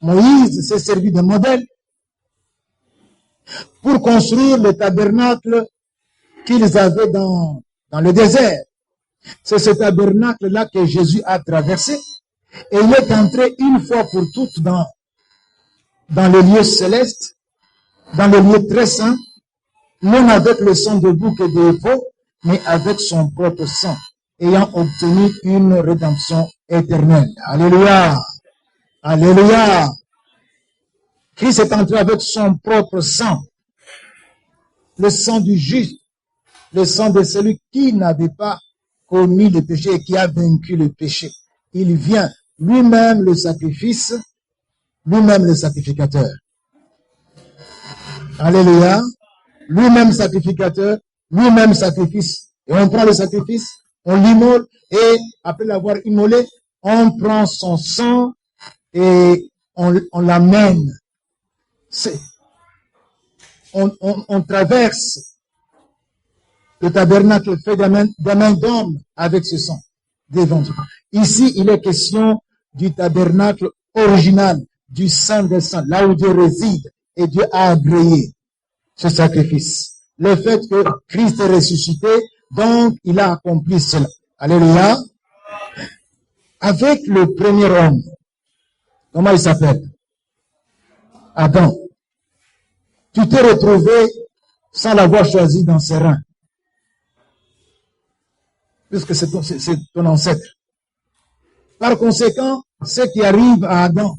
Moïse s'est servi de modèle pour construire le tabernacle qu'ils avaient dans le désert. C'est ce tabernacle-là que Jésus a traversé et il est entré une fois pour toutes dans le lieu céleste, dans le lieu très saint, non avec le sang de bouc et de veau, mais avec son propre sang, ayant obtenu une rédemption éternelle. Alléluia! Alléluia! Christ est entré avec son propre sang, le sang du juste, le sang de celui qui n'avait pas commis le péché et qui a vaincu le péché. Il vient lui-même le sacrifice, lui-même le sacrificateur. Alléluia. Lui-même sacrificateur, lui-même sacrifice. Et on prend le sacrifice, on l'immole, et après l'avoir immolé, on prend son sang et on l'amène. On traverse le tabernacle fait des mains d'homme avec ce sang devant Dieu. Ici, il est question du tabernacle original, du Saint des Saints, là où Dieu réside, et Dieu a agréé ce sacrifice. Le fait que Christ est ressuscité, donc il a accompli cela. Alléluia. Avec le premier homme, comment il s'appelle? Adam. Tu t'es retrouvé sans l'avoir choisi dans ses reins. Puisque c'est ton ancêtre. Par conséquent, ce qui arrive à Adam,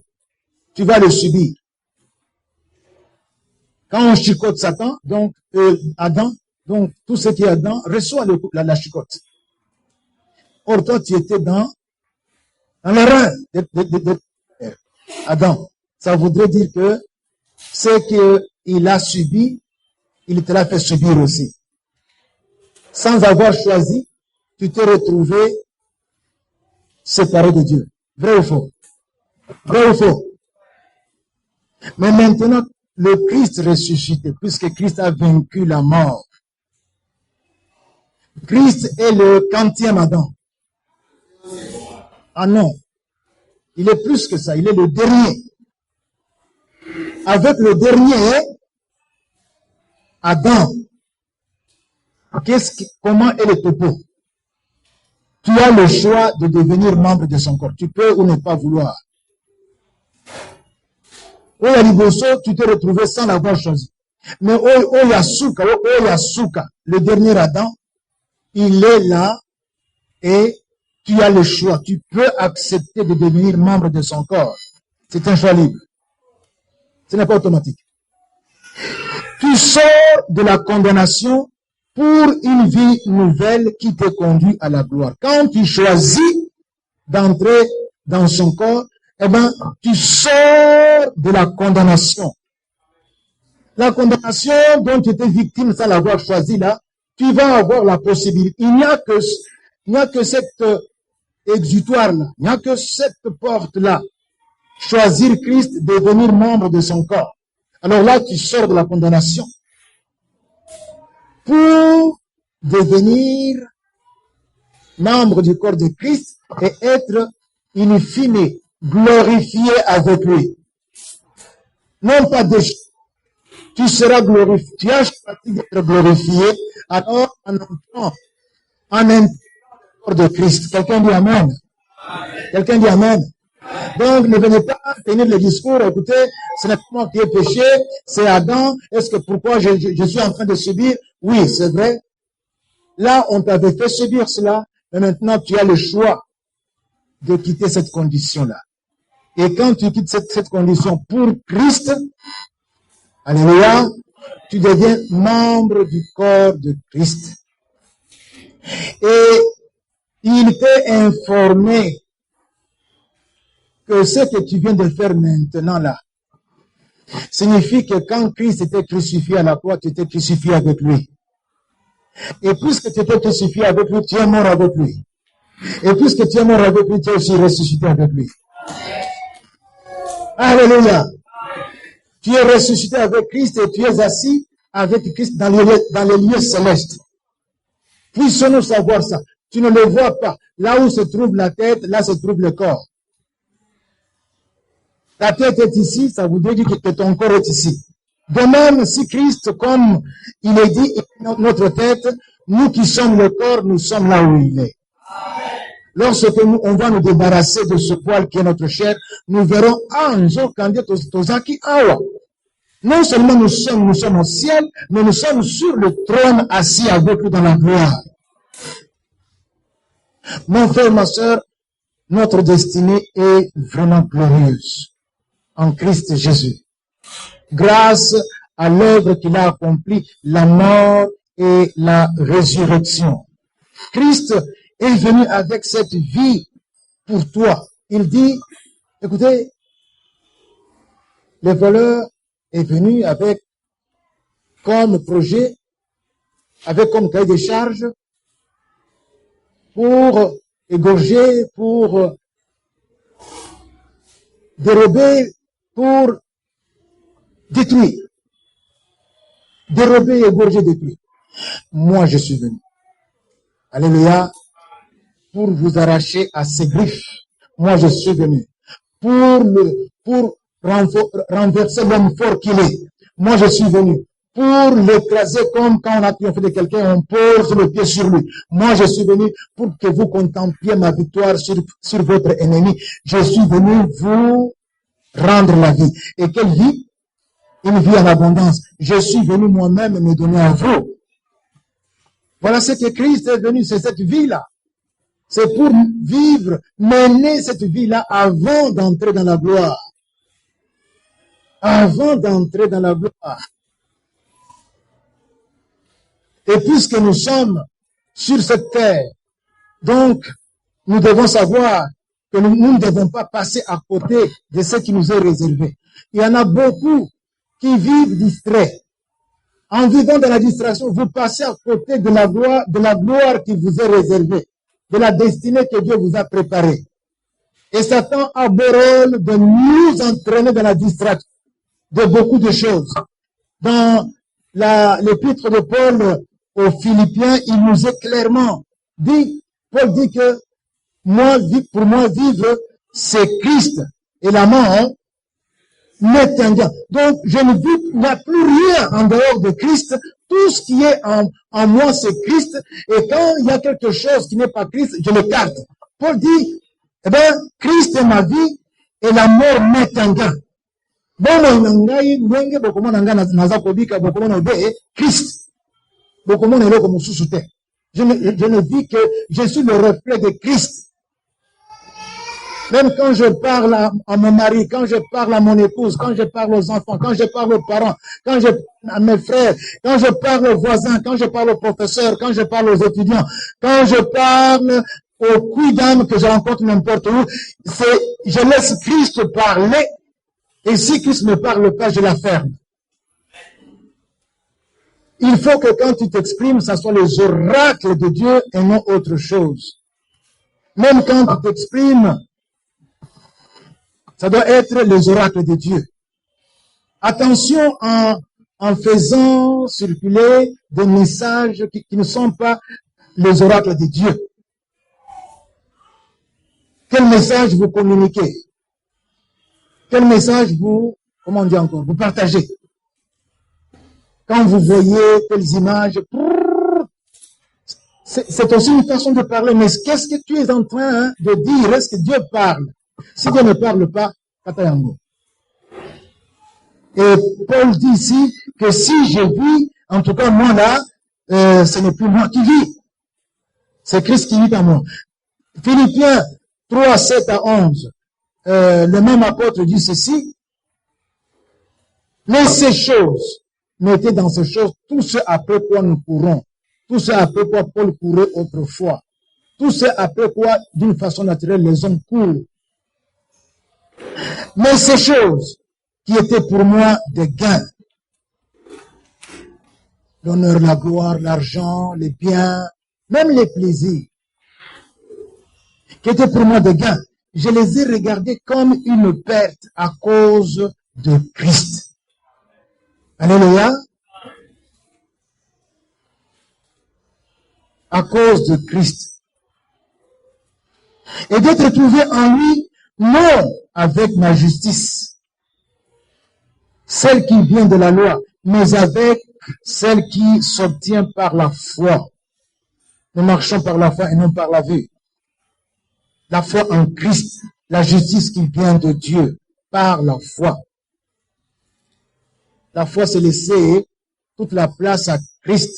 tu vas le subir. Quand on chicote Satan, donc Adam, donc tout ce qui est Adam reçoit la chicote. Or toi, tu étais dans les reins de Adam. Ça voudrait dire que ce qu'il a subi, il te l'a fait subir aussi. Sans avoir choisi, tu t'es retrouvé séparé de Dieu. Vrai ou faux? Vrai ou faux? Mais maintenant, le Christ ressuscité, puisque Christ a vaincu la mort. Christ est le quantième Adam. Ah non. Il est plus que ça. Il est le dernier. Avec le dernier, Adam, comment est le topo? Tu as le choix de devenir membre de son corps. Tu peux ou ne pas vouloir. Au Yaliboso, tu t'es retrouvé sans l'avoir choisi. Mais au Yasuka, le dernier Adam, il est là et tu as le choix. Tu peux accepter de devenir membre de son corps. C'est un choix libre. Ce n'est pas automatique. Tu sors de la condamnation pour une vie nouvelle qui te conduit à la gloire. Quand tu choisis d'entrer dans son corps, eh ben, tu sors de la condamnation. La condamnation dont tu étais victime sans l'avoir choisi là, tu vas avoir la possibilité. Il n'y a que cette exutoire là, il n'y a que cette porte là. Choisir Christ, devenir membre de son corps. Alors là, tu sors de la condamnation pour devenir membre du corps de Christ et être in fine glorifié avec lui. Non pas de tu seras glorifié, tu as choisi d'être glorifié, alors en entrant le corps de Christ. Quelqu'un dit Amen. Quelqu'un dit Amen. Donc, ne venez pas tenir le discours, écoutez, ce n'est pas moi qui ai péché, c'est Adam, est-ce que pourquoi je suis en train de subir? Oui, c'est vrai. Là, on t'avait fait subir cela, mais maintenant tu as le choix de quitter cette condition-là. Et quand tu quittes cette condition pour Christ, alléluia, tu deviens membre du corps de Christ. Et il t'est informé que ce que tu viens de faire maintenant là, signifie que quand Christ était crucifié à la croix, tu étais crucifié avec lui. Et puisque tu étais crucifié avec lui, tu es mort avec lui. Et puisque tu es mort avec lui, tu es aussi ressuscité avec lui. Alléluia. Tu es ressuscité avec Christ et tu es assis avec Christ dans les lieux célestes. Puissions-nous savoir ça. Tu ne le vois pas. Là où se trouve la tête, là se trouve le corps. Ta tête est ici, ça voudrait dire que ton corps est ici. De même, si Christ, comme il est dit, est notre tête, nous qui sommes le corps, nous sommes là où il est. Lorsque on va nous débarrasser de ce poil qui est notre chair, nous verrons, non seulement nous sommes au ciel, mais nous sommes sur le trône assis avec lui dans la gloire. Mon frère, ma soeur, notre destinée est vraiment glorieuse en Christ Jésus. Grâce à l'œuvre qu'il a accomplie, la mort et la résurrection. Christ est venu avec cette vie pour toi. Il dit, écoutez, le voleur est venu avec comme projet, avec comme cahier de charge, pour égorger, pour dérober, pour détruire. Dérober, égorger, détruire. Moi, je suis venu. Alléluia. Pour vous arracher à ses griffes. Moi, je suis venu. Pour renverser l'homme fort qu'il est. Moi, je suis venu. Pour l'écraser comme quand on a triomphé de quelqu'un, on pose le pied sur lui. Moi, je suis venu pour que vous contempliez ma victoire sur votre ennemi. Je suis venu vous rendre la vie. Et quelle vie? Une vie en abondance. Je suis venu moi-même me donner à vous. Voilà ce que Christ est venu, c'est cette vie-là. C'est pour vivre, mener cette vie-là avant d'entrer dans la gloire. Avant d'entrer dans la gloire. Et puisque nous sommes sur cette terre, donc nous devons savoir que nous ne devons pas passer à côté de ce qui nous est réservé. Il y en a beaucoup qui vivent distraits. En vivant dans la distraction, vous passez à côté de la gloire qui vous est réservée, de la destinée que Dieu vous a préparée. Et Satan a beau rôle de nous entraîner dans la distraction de beaucoup de choses. Dans l'épître de Paul aux Philippiens, il nous est clairement dit, Paul dit que pour moi vivre, c'est Christ et la mort m'est un gain. Donc, je ne vis, il n'y a plus rien en dehors de Christ. Tout ce qui est en moi, c'est Christ. Et quand il y a quelque chose qui n'est pas Christ, je l'écarte. Paul dit, eh bien, Christ est ma vie et la mort m'est un gain. Christ. Je ne vis que je suis le reflet de Christ. Même quand je parle à mon mari, quand je parle à mon épouse, quand je parle aux enfants, quand je parle aux parents, à mes frères, quand je parle aux voisins, quand je parle aux professeurs, quand je parle aux étudiants, quand je parle aux quidam que je rencontre n'importe où, je laisse Christ parler, et si Christ ne parle pas, je la ferme. Il faut que quand tu t'exprimes, ça soit les oracles de Dieu et non autre chose. Même quand tu t'exprimes, ça doit être les oracles de Dieu. Attention en faisant circuler des messages qui ne sont pas les oracles de Dieu. Quel message vous communiquez? Quel message vous partagez? Quand vous voyez telles images, c'est aussi une façon de parler, mais qu'est-ce que tu es en train de dire? Est-ce que Dieu parle? Si Dieu ne parle pas, katayango. Et Paul dit ici que si je vis, en tout cas moi là, ce n'est plus moi qui vis. C'est Christ qui vit en moi. Philippiens 3, 7 à 11. Le même apôtre dit ceci. Mais ces choses, mettez dans ces choses tout ce après quoi nous courons. Tout ce après quoi Paul courait autrefois. Tout ce après quoi, d'une façon naturelle, les hommes courent. Mais ces choses qui étaient pour moi des gains, l'honneur, la gloire, l'argent, les biens, même les plaisirs, qui étaient pour moi des gains, je les ai regardés comme une perte à cause de Christ. Alléluia. À cause de Christ. Et d'être trouvé en lui, non avec ma justice, celle qui vient de la loi, mais avec celle qui s'obtient par la foi. Nous marchons par la foi et non par la vue. La foi en Christ, la justice qui vient de Dieu, par la foi. La foi, c'est laisser toute la place à Christ.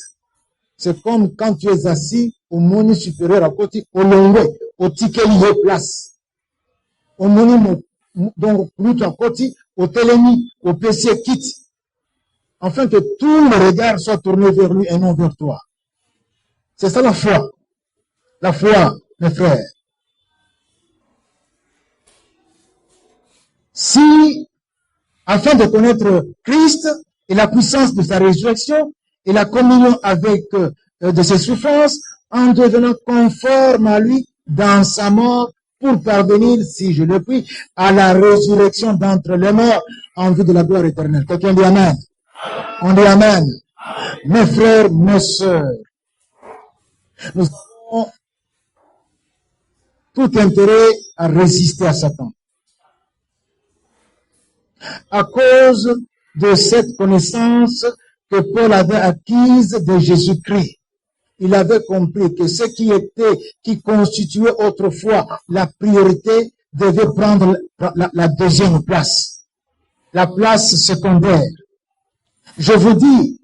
C'est comme quand tu es assis au moni supérieur à côté, au longwe, au ticket lié place. Au moni, donc, plutôt à côté, au télémi, au PC kit. afin que tout le regard soit tourné vers lui et non vers toi. C'est ça la foi. La foi, mes frères. Si, afin de connaître Christ et la puissance de sa résurrection et la communion avec de ses souffrances, en devenant conforme à lui dans sa mort, pour parvenir, si je le prie, à la résurrection d'entre les morts en vue de la gloire éternelle. Quelqu'un dit Amen. On dit Amen. Mes frères, mes sœurs, nous avons tout intérêt à résister à Satan. À cause de cette connaissance que Paul avait acquise de Jésus-Christ. Il avait compris que ce qui constituait autrefois la priorité devait prendre la deuxième place, la place secondaire. Je vous dis,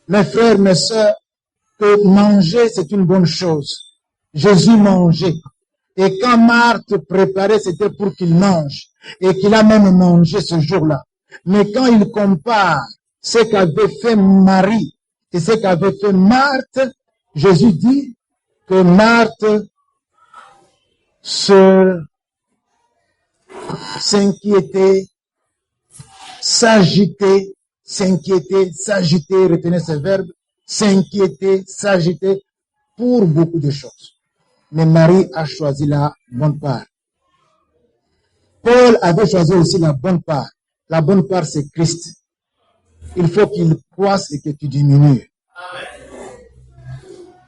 mes frères, mes sœurs, que manger, c'est une bonne chose. Jésus mangeait. Et quand Marthe préparait, c'était pour qu'il mange. Et qu'il a même mangé ce jour-là. Mais quand il compare ce qu'avait fait Marie et ce qu'avait fait Marthe, Jésus dit que Marthe s'inquiétait, s'agitait, retenez ce verbe, s'inquiéter, s'agiter pour beaucoup de choses. Mais Marie a choisi la bonne part. Paul avait choisi aussi la bonne part. La bonne part, c'est Christ. Il faut qu'il croisse et que tu diminues.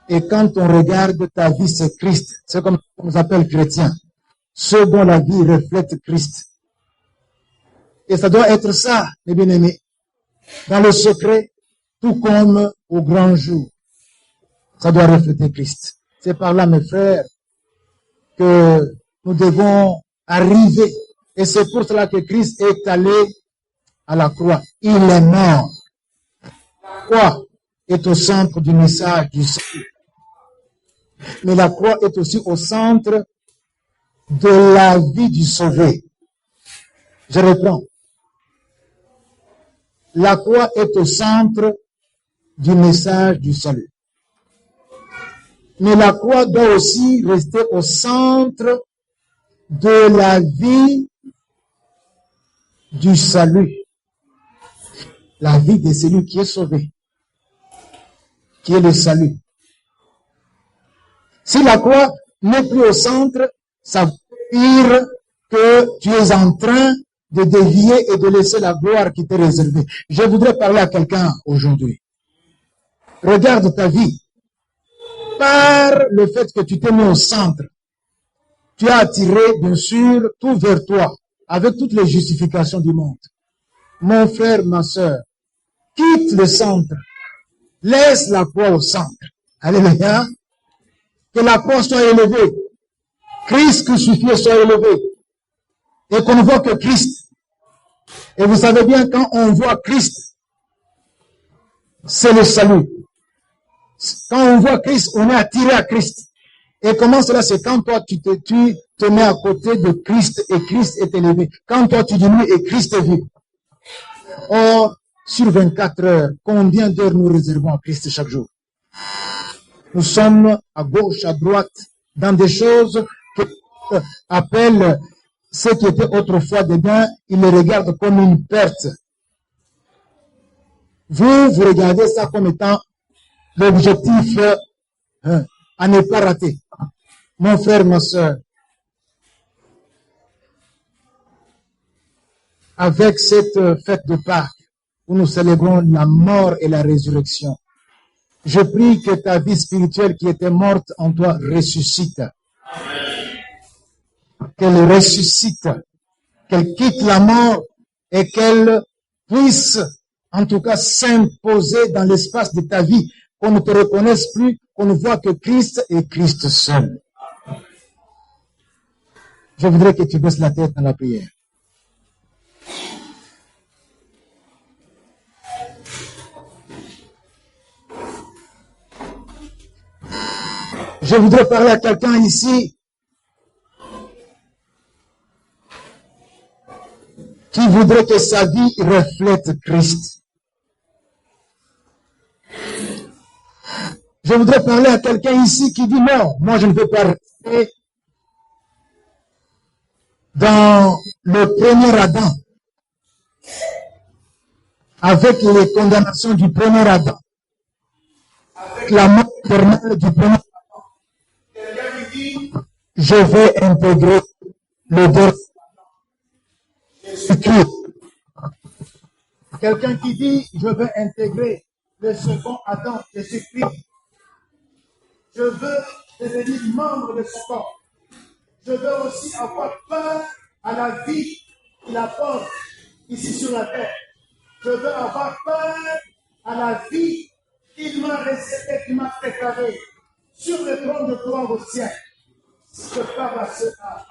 Et quand on regarde ta vie, c'est Christ. C'est comme on nous appelle chrétiens. Ceux dont la vie reflète Christ. Et ça doit être ça, mes bien-aimés. Dans le secret, tout comme au grand jour. Ça doit refléter Christ. C'est par là, mes frères, que nous devons arriver. Et c'est pour cela que Christ est allé à la croix. Il est mort. La croix est au centre du message du salut. Mais la croix est aussi au centre de la vie du sauvé. Je reprends. La croix est au centre du message du salut. Mais la croix doit aussi rester au centre de la vie du salut. La vie de celui qui est sauvé, qui est le salut. Si la croix n'est plus au centre, ça veut dire que tu es en train de dévier et de laisser la gloire qui t'est réservée. Je voudrais parler à quelqu'un aujourd'hui. Regarde ta vie. Par le fait que tu t'es mis au centre, tu as attiré, bien sûr, tout vers toi, avec toutes les justifications du monde. Mon frère, ma soeur, quitte le centre. Laisse la croix au centre. Alléluia. Que la croix soit élevée. Christ crucifié soit élevé. Et qu'on ne voit que Christ. Et vous savez bien, quand on voit Christ, c'est le salut. Quand on voit Christ, on est attiré à Christ. Et comment cela, c'est quand toi tu te mets à côté de Christ et Christ est élevé. Quand toi tu diminues et Christ est vu. Or, sur 24 heures, combien d'heures nous réservons à Christ chaque jour? Nous sommes à gauche, à droite, dans des choses que appellent ce qui était autrefois des biens, ils les regardent comme une perte. Vous regardez ça comme étant l'objectif à ne pas rater. Mon frère, ma soeur, avec cette fête de Pâques, où nous célébrons la mort et la résurrection, je prie que ta vie spirituelle qui était morte en toi ressuscite. Qu'elle ressuscite, qu'elle quitte la mort et qu'elle puisse, en tout cas, s'imposer dans l'espace de ta vie, qu'on ne te reconnaisse plus, qu'on ne voit que Christ et Christ seul. Je voudrais que tu baisses la tête dans la prière. Je voudrais parler à quelqu'un ici qui voudrait que sa vie reflète Christ. Je voudrais parler à quelqu'un ici qui dit non, moi je ne veux pas rester dans le premier Adam, avec les condamnations du premier Adam, avec la mort éternelle du premier Adam. Quelqu'un qui dit, je vais intégrer le deuxième Jésus-Christ. Quelqu'un qui dit, je veux intégrer le second Adam, Jésus-Christ. Je veux devenir membre de son corps. Je veux aussi avoir peur à la vie qu'il apporte ici sur la terre. Je veux avoir peur à la vie qu'il m'a réservée, qu'il m'a préparée sur le trône de gloire au ciel. Je parle à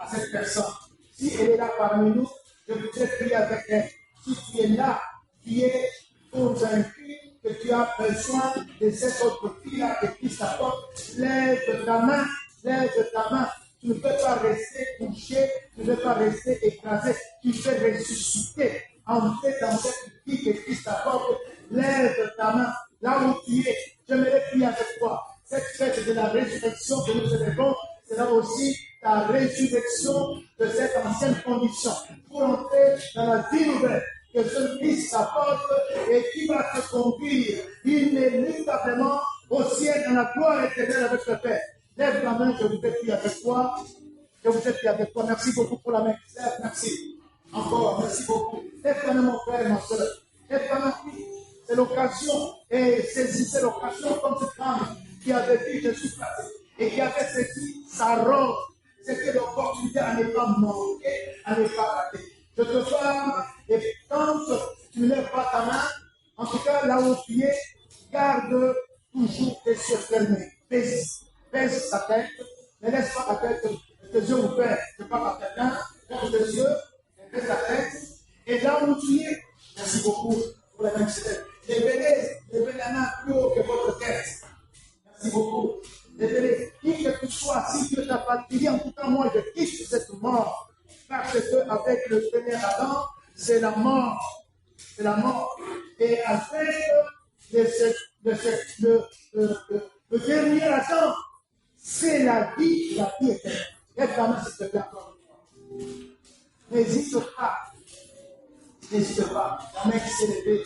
cette personne. Si elle est là parmi nous, je voudrais prier avec elle. Si tu es là, tu es convaincu que tu as besoin de cette autre vie-là que Christ apporte, lève ta main, lève ta main. Tu ne peux pas rester couché, tu ne peux pas rester écrasé, tu peux ressusciter, entrer dans cette vie que Christ apporte. Lève ta main, là où tu es. J'aimerais prier avec toi. Cette fête de la résurrection que nous célébrons sera aussi ta résurrection de cette ancienne condition pour entrer dans la vie nouvelle que ce Christ apporte et qui va te conduire inéluctablement au ciel dans la gloire éternelle avec le Père. Lève la main, je vous prie avec toi. Je vous prie avec toi. Merci beaucoup pour la main. Merci. Encore, merci beaucoup. Lève ta main, mon frère, ma soeur. Lève ta main. C'est l'occasion. Et saisissez l'occasion comme cette femme qui avait vu Jésus passer et qui avait saisi sa robe. C'était l'opportunité à ne pas manquer, à ne pas rater. Je te parle, et quand tu ne lèves pas ta main, en tout cas là où tu es, garde toujours tes yeux fermés. Baisse ta tête, ne laisse pas ta tête, tes yeux ouverts. Je parle à quelqu'un, ferme tes yeux, baisse ta tête, et là où tu es, merci beaucoup pour la main célèbre. Levez la main plus haut que votre tête. Merci beaucoup. Levez, qui que tu sois, si Dieu t'a pas dit, en tout cas moi je quitte cette mort. Parce que avec le premier Adam, c'est la mort. C'est la mort. Et avec le dernier Adam, c'est la vie éternelle. Lève ta main, s'il te plaît, encore une fois. N'hésite pas. N'hésite pas. La main qui s'est levée.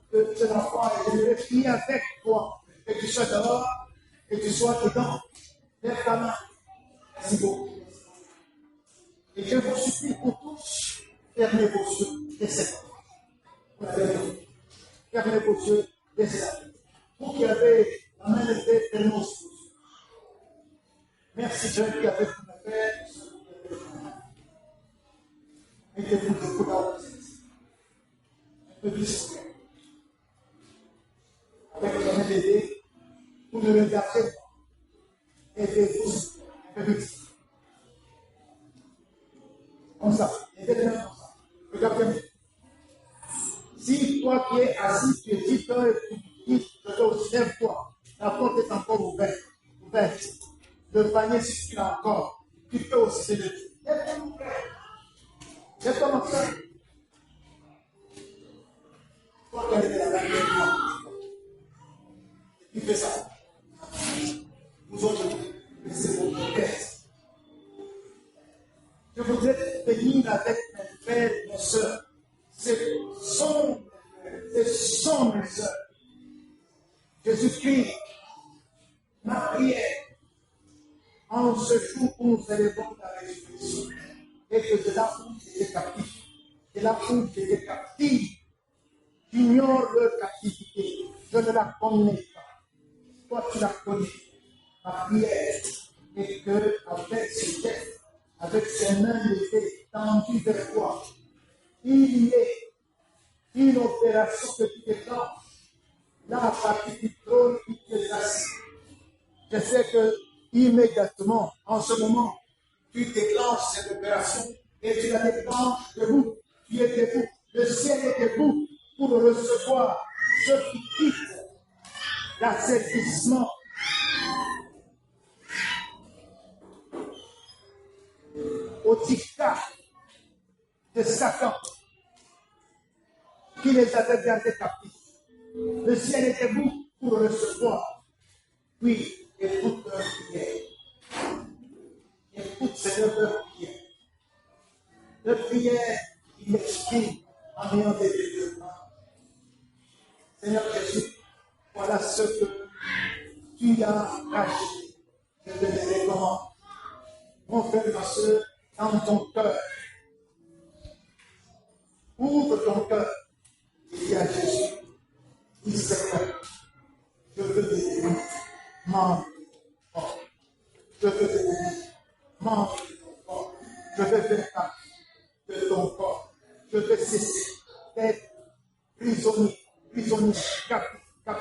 Que cet enfant, je vais prier avec toi. Que tu sois dehors, que tu sois dedans. Lève ta main. Merci beaucoup. Et je vous supplie pour tous, fermez vos yeux, laissez la fermez vos yeux, laissez la vous qui avez la main levée, fermez vos yeux. Merci Dieu qui avait fait ma paix. Mettez-vous debout là où vous êtes. Un peu plus. Avec la main levée, vous me regardez pas. Aidez-vous un peu plus. Comme ça, aidez-les comme ça. Regardez-moi. Si toi qui es assis, tu es dit, tu dis, je vais aussi, lève-toi. La porte est encore ouverte. Le panier, si tu l'as encore, tu peux aussi te lever. Lève-toi, mon frère. Lève-toi, mon frère. Toi qui es là, lève-toi. Tu fais ça. Vous autres, c'est votre tête. Je voudrais venir avec mes frères et mes soeurs. Ce sont mes soeurs. Jésus-Christ, ma prière, en ce jour où nous célébrons la résurrection, et que de là où j'étais captif, de là où j'étais captif, j'ignore leur captivité, je ne la connais pas. Toi, tu la connais. Ma prière est que, avec ce geste, avec ses mains levées, tendues vers toi, il y ait une opération que tu déclenches, là, à partir du trône qui te assis. Je sais que, immédiatement, en ce moment, tu déclenches cette opération et tu la déclenches debout. Tu es debout. Le ciel est debout pour recevoir ceux qui quittent l'asservissement. Au dictat de Satan, qui les avait gardés captifs. Le ciel est debout pour recevoir. Puis, écoute leur prière. Écoute, Seigneur, leur prière. Leur prière qui exprime en ayant des développements. Seigneur Jésus, voilà ce que tu as caché. Je te les recommande. Mon frère, ma soeur, dans ton cœur. Ouvre ton cœur. Et dis à Jésus, dis Seigneur, je veux te bénir. Mange ton corps. Je veux te bénir. Mange ton corps. Je veux faire partie de ton corps. Je veux cesser d'être prisonnier, captif de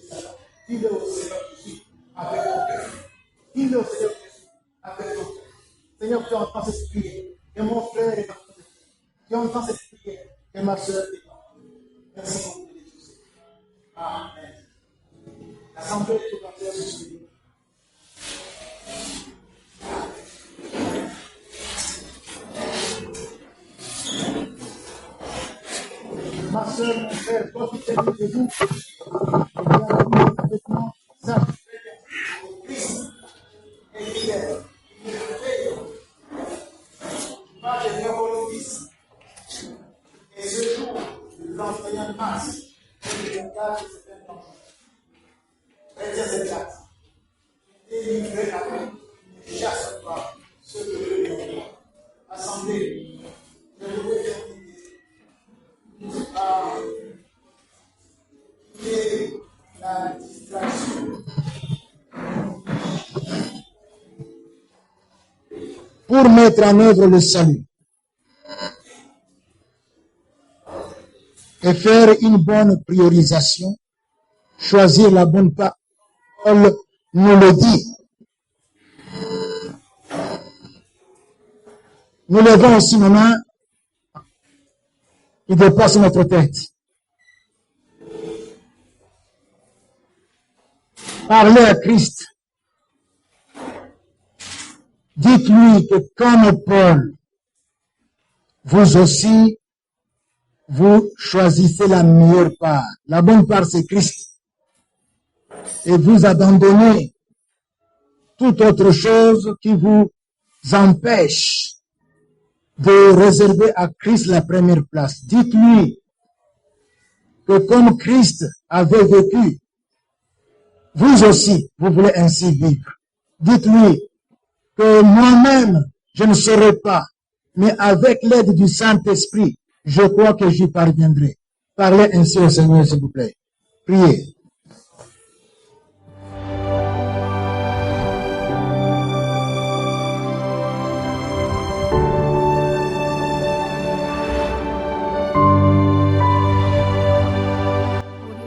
Satan. Dis-le au Seigneur Jésus avec ton cœur. Dis-le au Seigneur Jésus avec ton cœur. Seigneur, tu entends cette prière. Et mon frère est en train de prier. Tu entends cette prière. Et ma soeur est en train de prier. Merci beaucoup, Jésus. Amen. L'assemblée est tout entière sur lui. Ma soeur, mon frère, profitez de vous. Et bien, maintenant, ça, Christ est fidèle. Il est fidèle. Pas de diabolisme. Et ce jour, le 31 mars, le 24 septembre, retiens cette date. Délivrer la paix, ne chasse pas ceux que je lui envoie. Assemblée, je vous invite à quitter la distraction. Pour mettre en œuvre le salut et faire une bonne priorisation, choisir la bonne parole nous le dit. Nous levons aussi nos mains qui dépassent notre tête. Parlez à Christ. Dites-lui que comme Paul, vous aussi, vous choisissez la meilleure part. La bonne part, c'est Christ. Et vous abandonnez toute autre chose qui vous empêche de réserver à Christ la première place. Dites-lui que comme Christ avait vécu, vous aussi, vous voulez ainsi vivre. Dites-lui que moi-même, je ne saurais pas, mais avec l'aide du Saint-Esprit, je crois que j'y parviendrai. Parlez ainsi au Seigneur, s'il vous plaît. Priez.